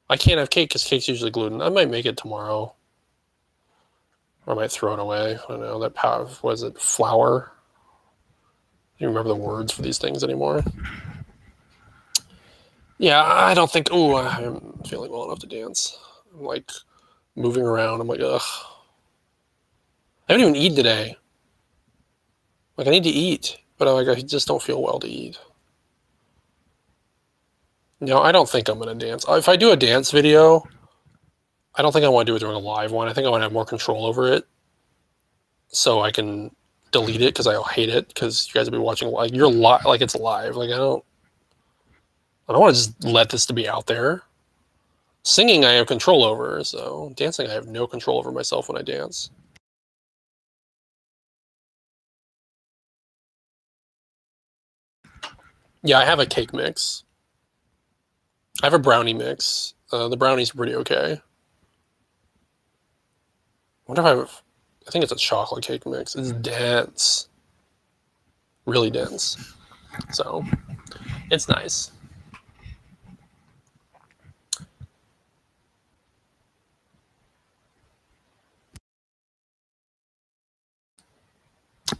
I can't have cake because cake's usually gluten. I might make it tomorrow. Or I might throw it away. I don't know. That power, was it flour? I don't remember the words for these things anymore. Yeah, I don't think. Oh, I'm feeling well enough to dance. I'm like moving around. I'm like, ugh. I haven't even eaten today. Like, I need to eat, but I just don't feel well to eat. No, I don't think I'm going to dance. If I do a dance video, I don't think I want to do it during a live one. I think I want to have more control over it so I can delete it because I hate it because you guys will be watching like you're live, like it's live. Like I don't want to just let this to be out there. Singing I have control over, so dancing I have no control over myself when I dance. Yeah, I have a cake mix. I have a brownie mix. The brownie's pretty okay. I wonder if I think it's a chocolate cake mix. It's dense. Really dense. So, it's nice.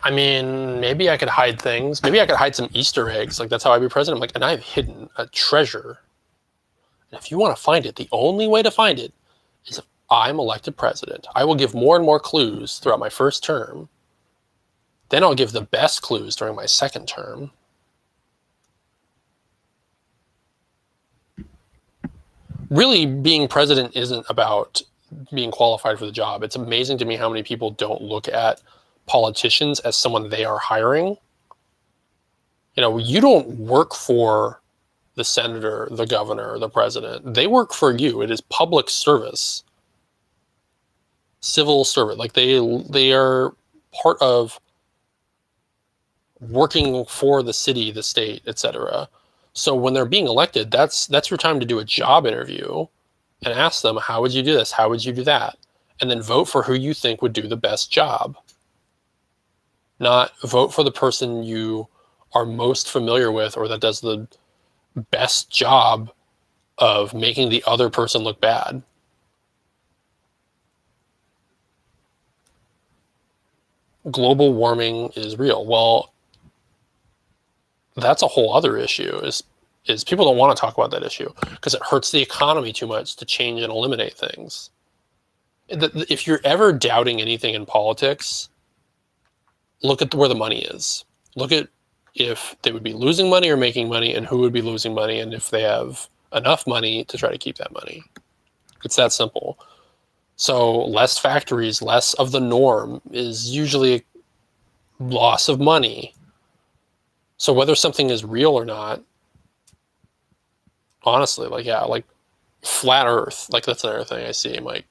I mean, maybe I could hide things. Maybe I could hide some Easter eggs. Like, that's how I'd be president. I'm like, and I've hidden a treasure. And if you want to find it, the only way to find it is if I'm elected president. I will give more and more clues throughout my first term. Then I'll give the best clues during my second term. Really, being president isn't about being qualified for the job. It's amazing to me how many people don't look at politicians as someone they are hiring. You know, you don't work for the senator, the governor, the president. They work for you. It is public service, civil servant. Like they are part of working for the city, the state, etc. So when they're being elected, that's your time to do a job interview and ask them, how would you do this? How would you do that? And then vote for who you think would do the best job. Not vote for the person you are most familiar with or that does the best job of making the other person look bad. global warming is real. Well, that's a whole other issue. Is people don't want to talk about that issue because it hurts the economy too much to change and eliminate things. If you're ever doubting anything in politics, look at where the money is. Look at if they would be losing money or making money, and who would be losing money, and if they have enough money to try to keep that money. It's that simple. So less factories, less of the norm is usually loss of money. So whether something is real or not, honestly, like, yeah, like flat Earth, like that's another thing I see. I'm like,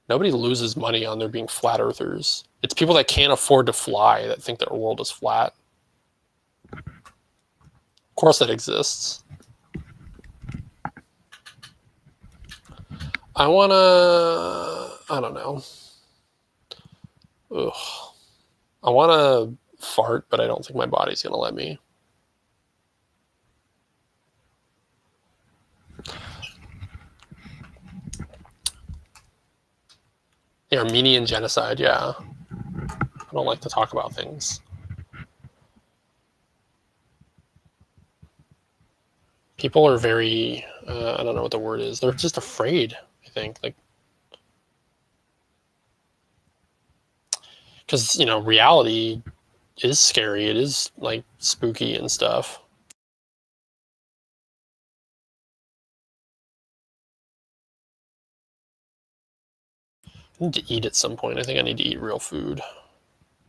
nobody loses money on there being flat earthers. It's people that can't afford to fly that think their world is flat. Of course that exists. I don't know. Ugh. I wanna fart, but I don't think my body's gonna let me. The Armenian genocide, yeah. I don't like to talk about things. People are very, I don't know what the word is. They're just afraid, I think. Like, because, reality is scary. It is, like, spooky and stuff. I need to eat at some point. I think I need to eat real food.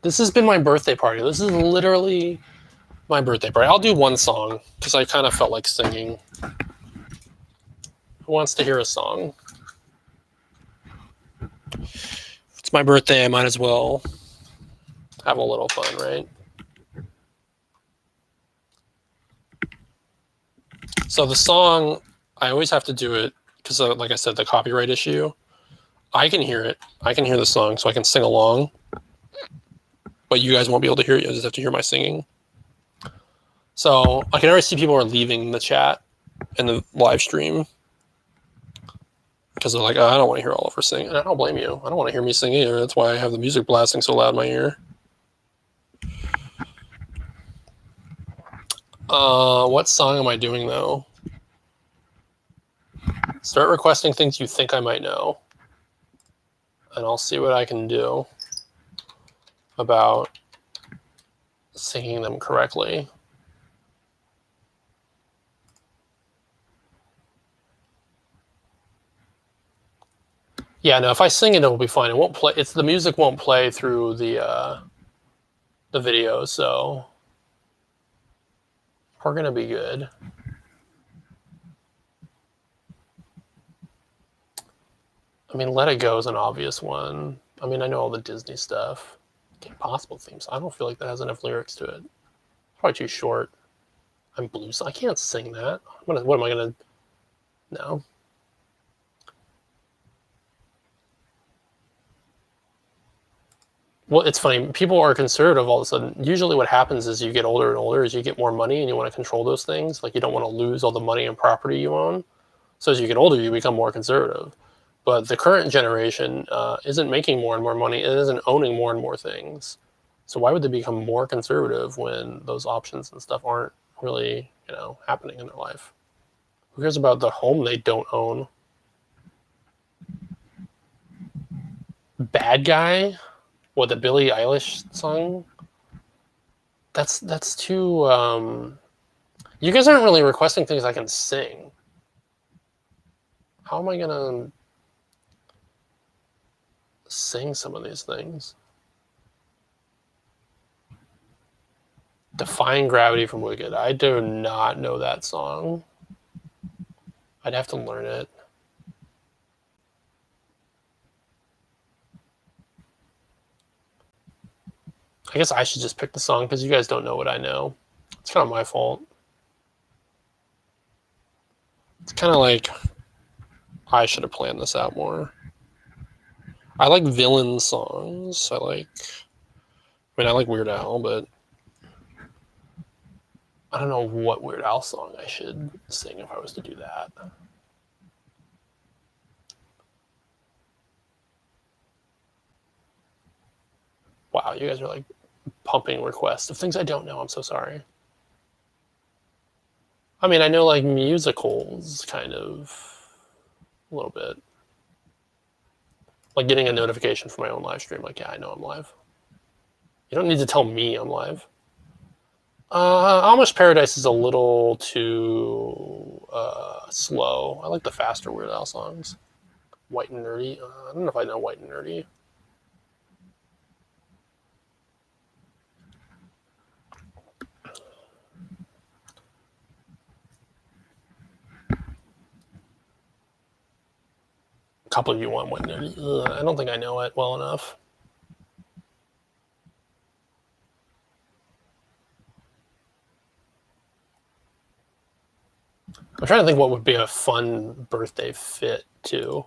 This has been my birthday party. This is literally my birthday party. I'll do one song because I kind of felt like singing. Who wants to hear a song? It's my birthday. I might as well have a little fun, right? So the song, I always have to do it because, like I said, the copyright issue. I can hear it. I can hear the song, so I can sing along. But you guys won't be able to hear it. You just have to hear my singing. So I can already see people are leaving the chat and the live stream because they're like, oh, I don't want to hear Oliver sing. And I don't blame you. I don't want to hear me sing either. That's why I have the music blasting so loud in my ear. What song am I doing, though? Start requesting things you think I might know. And I'll see what I can do about singing them correctly. Yeah, no, if I sing it, it'll be fine. It won't play. The music won't play through the video, so we're gonna be good. I mean, Let It Go is an obvious one. I mean, I know all the Disney stuff. Kim Possible themes. I don't feel like that has enough lyrics to it. Probably too short. I'm blues. I can't sing that. What am I gonna? No. Well, it's funny. People are conservative all of a sudden. Usually, what happens is you get older and older, is you get more money and you want to control those things. Like you don't want to lose all the money and property you own. So as you get older, you become more conservative. But the current generation isn't making more and more money and isn't owning more and more things. So why would they become more conservative when those options and stuff aren't really, happening in their life? Who cares about the home they don't own? Bad Guy? What, the Billie Eilish song? That's too. You guys aren't really requesting things I can sing. How am I gonna sing some of these things? Defying Gravity from Wicked. I do not know that song. I'd have to learn it. I guess I should just pick the song because you guys don't know what I know. It's kind of my fault. It's kind of like I should have planned this out more. I like villain songs. I like Weird Al, but I don't know what Weird Al song I should sing if I was to do that. Wow, you guys are like pumping requests of things I don't know. I'm so sorry. I mean, I know like musicals, kind of, a little bit. Like getting a notification for my own live stream. Like, yeah, I know I'm live. You don't need to tell me I'm live. Amish Paradise is a little too slow. I like the faster Weird Al songs. White and Nerdy. I don't know if I know White and Nerdy. A couple of you want White and Nerdy. I don't think I know it well enough. I'm trying to think what would be a fun birthday fit too.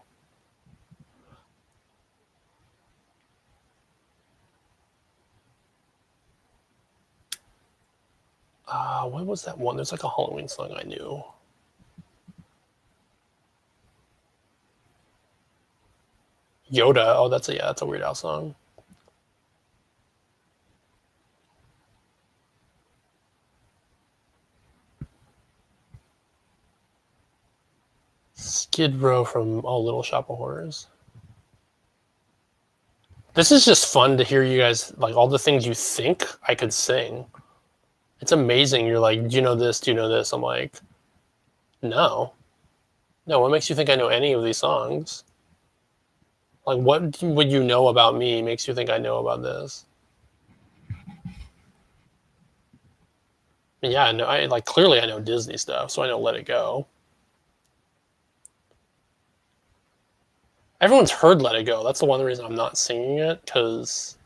What was that one? There's like a Halloween song I knew. Yoda. Oh, that's a Weird Al song. Skid Row from Little Shop of Horrors. This is just fun to hear you guys, like, all the things you think I could sing. It's amazing. You're like, do you know this? Do you know this? I'm like, no. No, what makes you think I know any of these songs? Like, what would you know about me makes you think I know about this? Yeah, no, clearly I know Disney stuff, so I know Let It Go. Everyone's heard Let It Go. That's the one reason I'm not singing it, because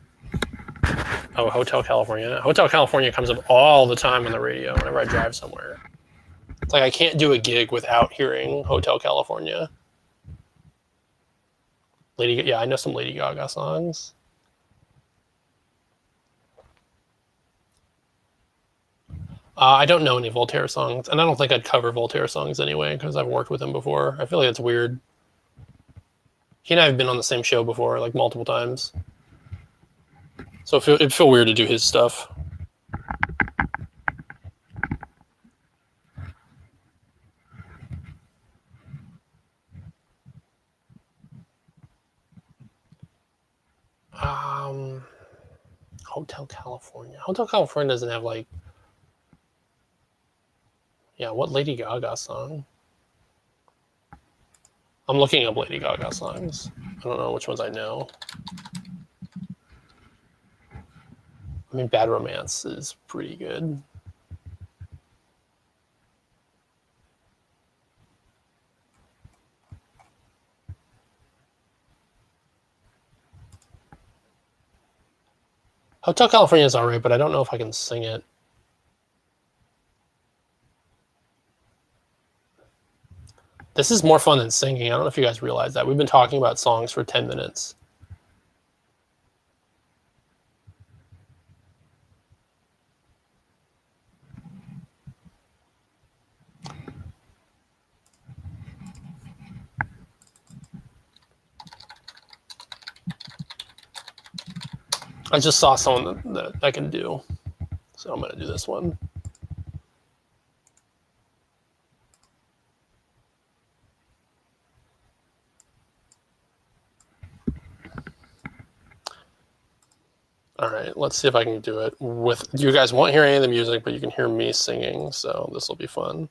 Hotel California. Hotel California comes up all the time on the radio whenever I drive somewhere. It's like I can't do a gig without hearing Hotel California. I know some Lady Gaga songs. I don't know any Voltaire songs, and I don't think I'd cover Voltaire songs anyway because I've worked with him before. I feel like it's weird. He and I have been on the same show before, like multiple times. So it'd feel weird to do his stuff. Hotel California. Hotel California doesn't have like... Yeah, what Lady Gaga song? I'm looking up Lady Gaga songs. I don't know which ones I know. I mean, Bad Romance is pretty good. Hotel California is alright, but I don't know if I can sing it. This is more fun than singing. I don't know if you guys realize that. We've been talking about songs for 10 minutes. I just saw someone that I can do, so I'm going to do this one. All right, let's see if I can do it with... You guys won't hear any of the music, but you can hear me singing, so this will be fun.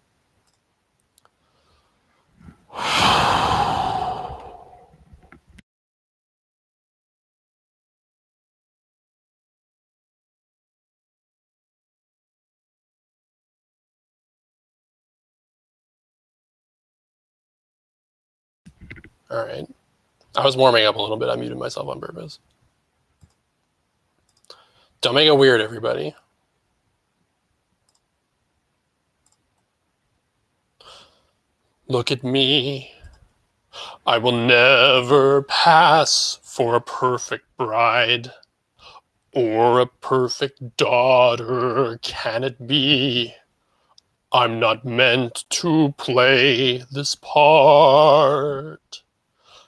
All right. I was warming up a little bit. I muted myself on purpose. Don't make it weird, everybody. Look at me. I will never pass for a perfect bride or a perfect daughter. Can it be? I'm not meant to play this part.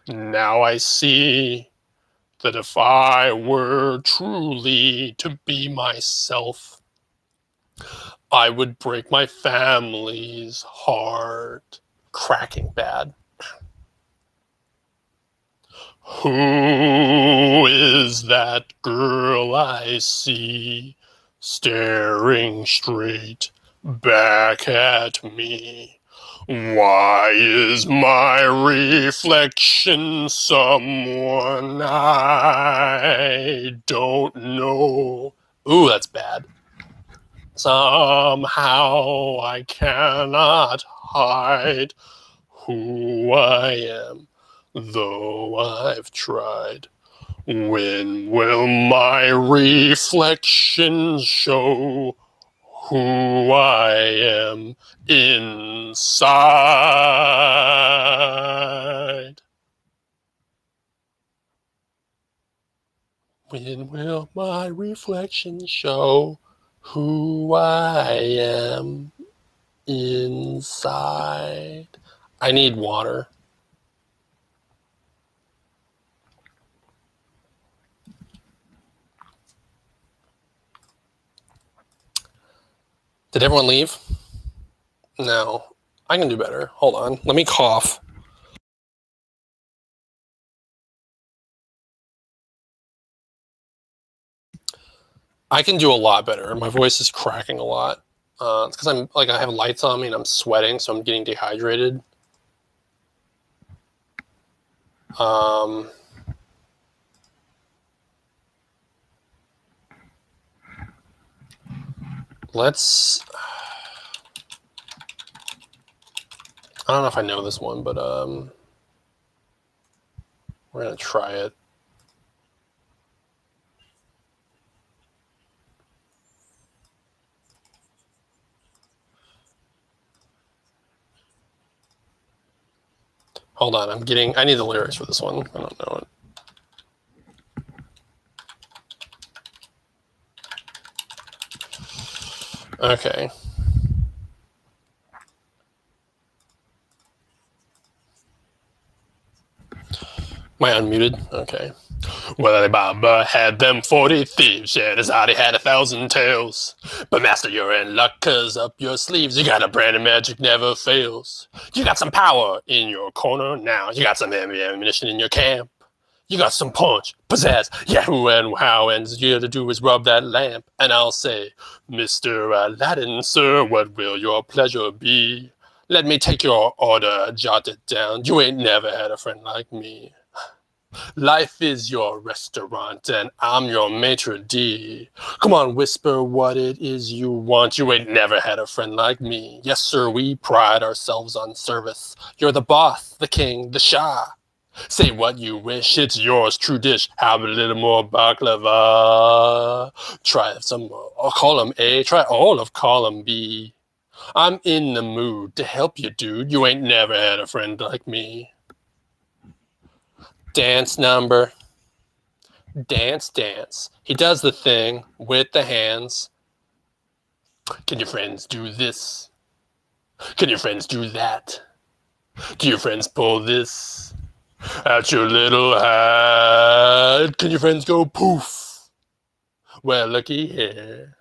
Now I see that if I were truly to be myself, I would break my family's heart. Cracking bad. Who is that girl I see staring straight back at me? Why is my reflection someone I don't know? Ooh, that's bad. Somehow I cannot hide who I am, though I've tried. When will my reflection show who I am inside? When will my reflection show who I am inside? I need water. Did everyone leave? No. I can do better. Hold on. Let me cough. I can do a lot better. My voice is cracking a lot. It's because I have lights on me and I'm sweating, so I'm getting dehydrated. Let's. I don't know if I know this one, but we're gonna try it. Hold on, I need the lyrics for this one. I don't know it. Okay. Am I unmuted? Okay. Well, Alibaba had them 40 thieves, yeah, Dietary had 1,000 tales. But master, you're in luck, 'cause up your sleeves, you got a brand of magic never fails. You got some power in your corner now, you got some heavy ammunition in your camp. You got some punch, pizzazz, yeah, who and how, and you got to do is rub that lamp. And I'll say, Mr. Aladdin, sir, what will your pleasure be? Let me take your order, jot it down. You ain't never had a friend like me. Life is your restaurant, and I'm your maitre d'. Come on, whisper what it is you want. You ain't never had a friend like me. Yes, sir, we pride ourselves on service. You're the boss, the king, the shah. Say what you wish, it's yours, true dish. Have a little more baklava. Try some column A, try all of column B. I'm in the mood to help you, dude. You ain't never had a friend like me. Dance number. Dance, dance. He does the thing with the hands. Can your friends do this? Can your friends do that? Do your friends pull this out your little hat? Can your friends go poof? Well, looky here.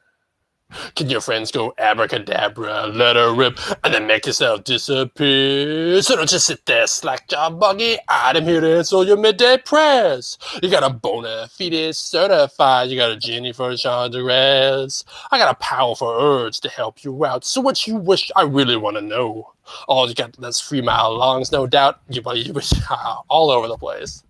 Can your friends go abracadabra, let her rip, and then make yourself disappear? So don't just sit there slack-jaw buggy-eyed. I'm here to answer your midday prayers. You got a bona fide certified. You got a genie for Chandras. I got a powerful urge to help you out. So what you wish, I really want to know. All you got that's 3 mile longs, no doubt. You wish all over the place.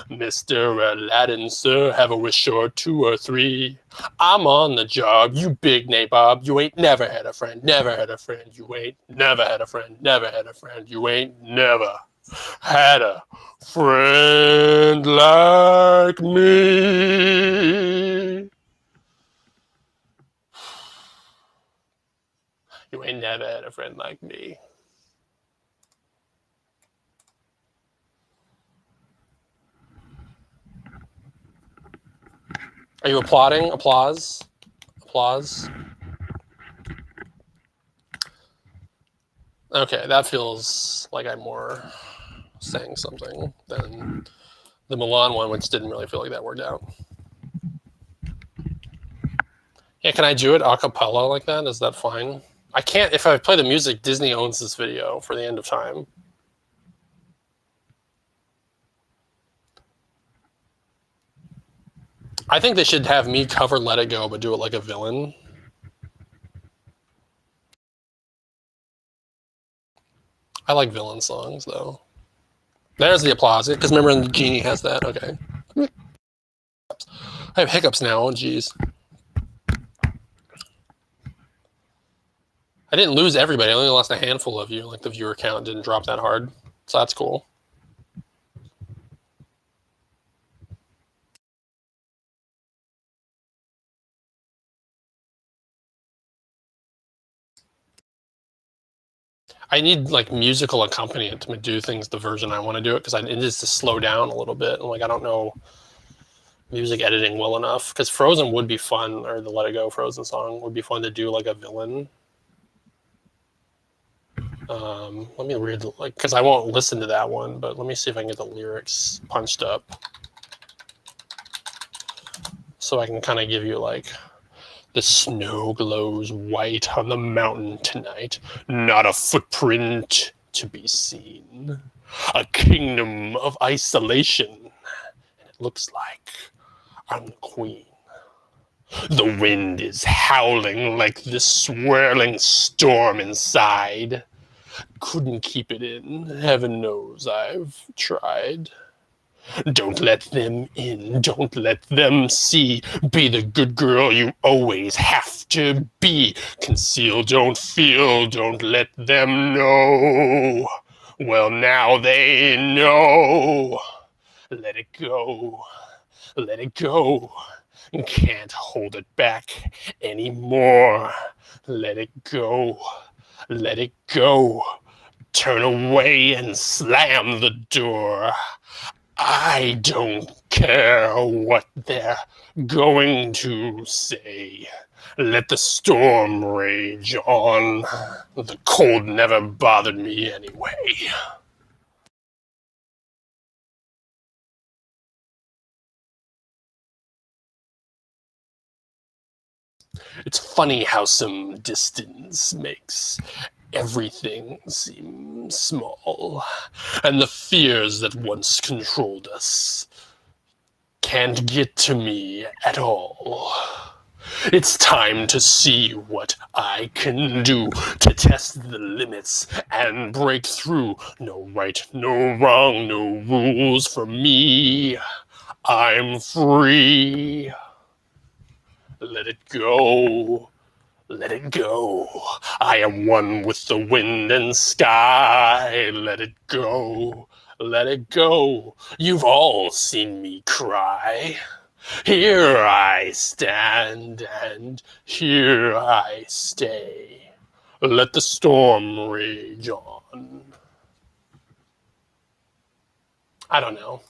Mr. Aladdin, sir, have a wish or 2 or 3. I'm on the job, you big nabob. You ain't never had a friend, never had a friend. You ain't never had a friend, never had a friend. You ain't never had a friend like me. You ain't never had a friend like me. Are you applauding? Applause? Applause? Okay, that feels like I'm more saying something than The Milan one, which didn't really feel like that worked out. Yeah, can I do it a cappella like that? Is that fine? I can't. If I play the music, Disney owns this video for the end of time. I think they should have me cover Let It Go, but do it like a villain. I like villain songs, though. There's the applause. Because remember, the genie has that. Okay. I have hiccups now. Oh, geez. I didn't lose everybody. I only lost a handful of you. Like, the viewer count didn't drop that hard. So that's cool. I need like musical accompaniment to do things the version I want to do it, because it needs to slow down a little bit. And like, I don't know music editing well enough, because Frozen would be fun, or the Let It Go Frozen song would be fun to do like a villain. Let me read because I won't listen to that one, but let me see if I can get the lyrics punched up so I can kind of give you like, the snow glows white on the mountain tonight, not a footprint to be seen. A kingdom of isolation, and it looks like I'm the queen. The wind is howling like this swirling storm inside. Couldn't keep it in, heaven knows I've tried. Don't let them in, don't let them see. Be the good girl you always have to be. Conceal, don't feel, don't let them know. Well, now they know. Let it go, let it go. Can't hold it back anymore. Let it go, let it go. Turn away and slam the door. I don't care what they're going to say. Let the storm rage on. The cold never bothered me anyway. It's funny how some distance makes everything seem small, and the fears that once controlled us can't get to me at all. It's time to see what I can do, to test the limits and break through. No right, no wrong, no rules for me. I'm free. Let it go. Let it go. I am one with the wind and sky. Let it go. Let it go. You've all seen me cry. Here I stand, and here I stay. Let the storm rage on. I don't know.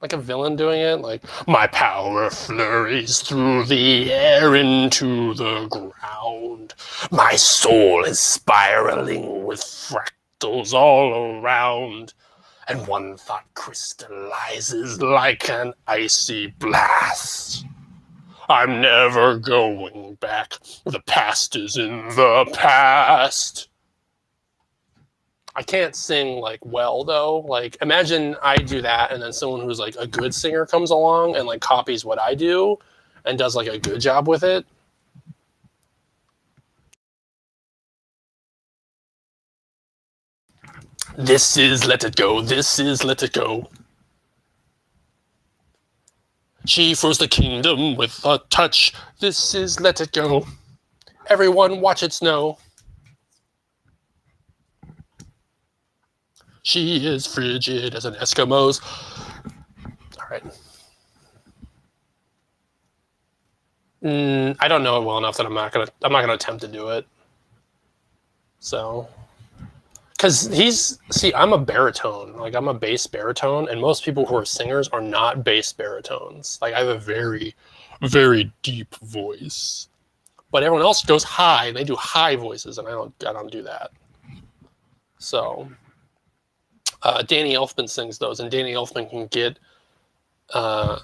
Like a villain doing it, like, my power flurries through the air into the ground. My soul is spiraling with fractals all around. And one thought crystallizes like an icy blast. I'm never going back. The past is in the past. I can't sing like well though. Like, imagine I do that and then someone who's like a good singer comes along and like copies what I do and does like a good job with it. This is Let It Go. This is Let It Go. She froze the kingdom with a touch. This is Let It Go. Everyone watch it snow. She is frigid as an Eskimo's. All right. I don't know it well enough that I'm not gonna attempt to do it. So, because I'm a baritone. Like, I'm a bass baritone, and most people who are singers are not bass baritones. Like, I have a very, very deep voice, but everyone else goes high, and they do high voices, and I don't do that. So, Danny Elfman sings those, and Danny Elfman can get I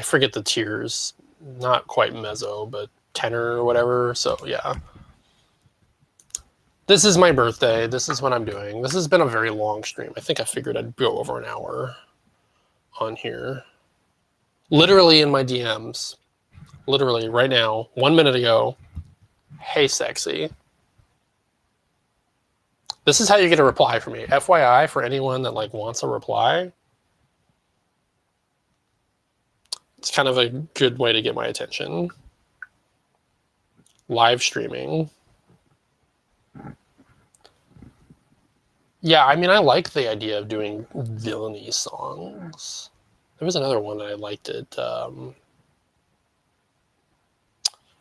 forget the tiers, not quite mezzo, but tenor or whatever. So yeah. This is my birthday. This is what I'm doing. This has been a very long stream. I think I figured I'd go over an hour on here. Literally in my DMs. Literally right now, 1 minute ago. Hey, sexy. This is how you get a reply from me. FYI, for anyone that like wants a reply, it's kind of a good way to get my attention. Live streaming. Yeah, I mean, I like the idea of doing villainy songs. There was another one that I liked it.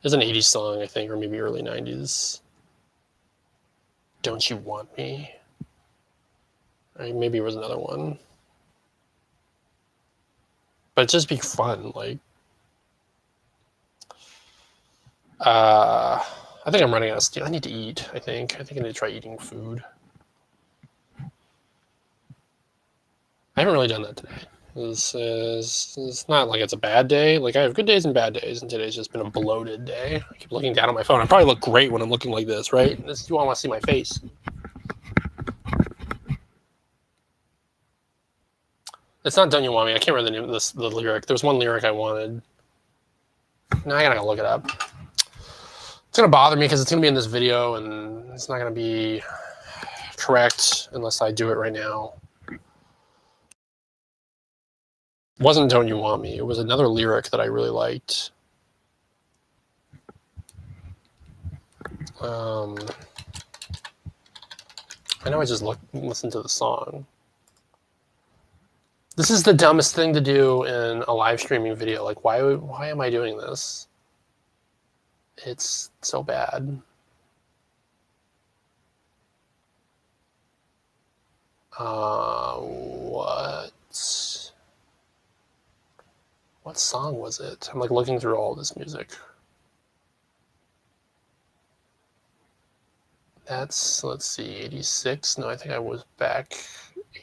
It's an 80s song, I think, or maybe early 90s. Don't You Want Me? Maybe it was another one. But it'd just be fun. Like, I think I'm running out of steam. I need to eat, I think. I need to try eating food. I haven't really done that today. It's not like it's a bad day. Like, I have good days and bad days, and today's just been a bloated day. I keep looking down at my phone. I probably look great when I'm looking like this, right? You all want to see my face. It's not Don't You Want Me. I can't remember the name of the lyric. There was one lyric I wanted. Now I gotta go look it up. It's gonna bother me because it's gonna be in this video, and it's not gonna be correct unless I do it right now. It wasn't Don't You Want Me. It was another lyric that I really liked. I know I just listened to the song. This is the dumbest thing to do in a live streaming video. Like, why am I doing this? It's so bad. What song was it? I'm like looking through all this music. That's, let's see, 86. No, I think I was back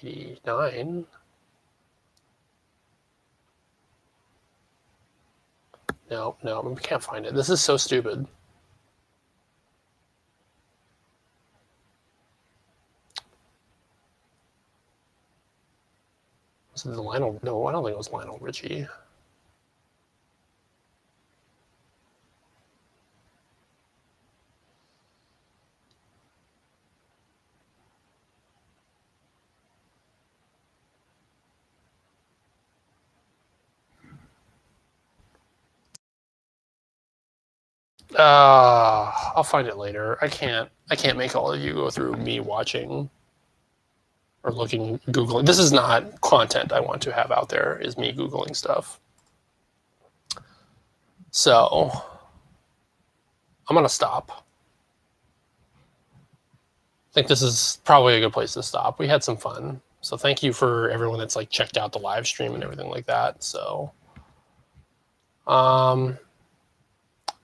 89. No, we can't find it. This is so stupid. Was it the Lionel? No, I don't think it was Lionel Richie. I'll find it later. I can't make all of you go through me watching or looking, Googling. This is not content I want to have out there, is me Googling stuff. So I'm gonna stop. I think this is probably a good place to stop. We had some fun. So thank you for everyone that's like checked out the live stream and everything like that. So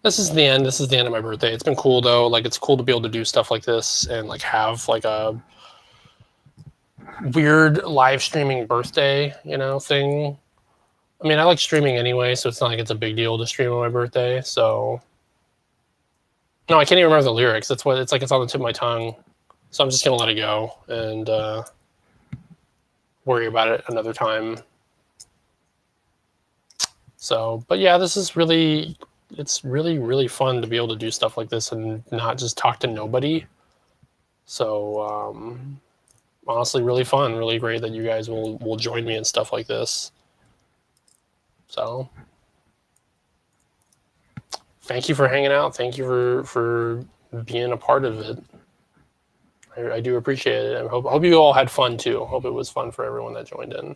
this is the end. This is the end of my birthday. It's been cool though. Like, it's cool to be able to do stuff like this and like have like a weird live streaming birthday, thing. I mean, I like streaming anyway, so it's not like it's a big deal to stream on my birthday. So no, I can't even remember the lyrics. That's what it's like. It's on the tip of my tongue. So I'm just gonna let it go and worry about it another time. So, but yeah, it's really, really fun to be able to do stuff like this and not just talk to nobody. So, honestly, really fun, really great that you guys will join me in stuff like this. So, thank you for hanging out. Thank you for being a part of it. I do appreciate it. I hope you all had fun too. Hope it was fun for everyone that joined in.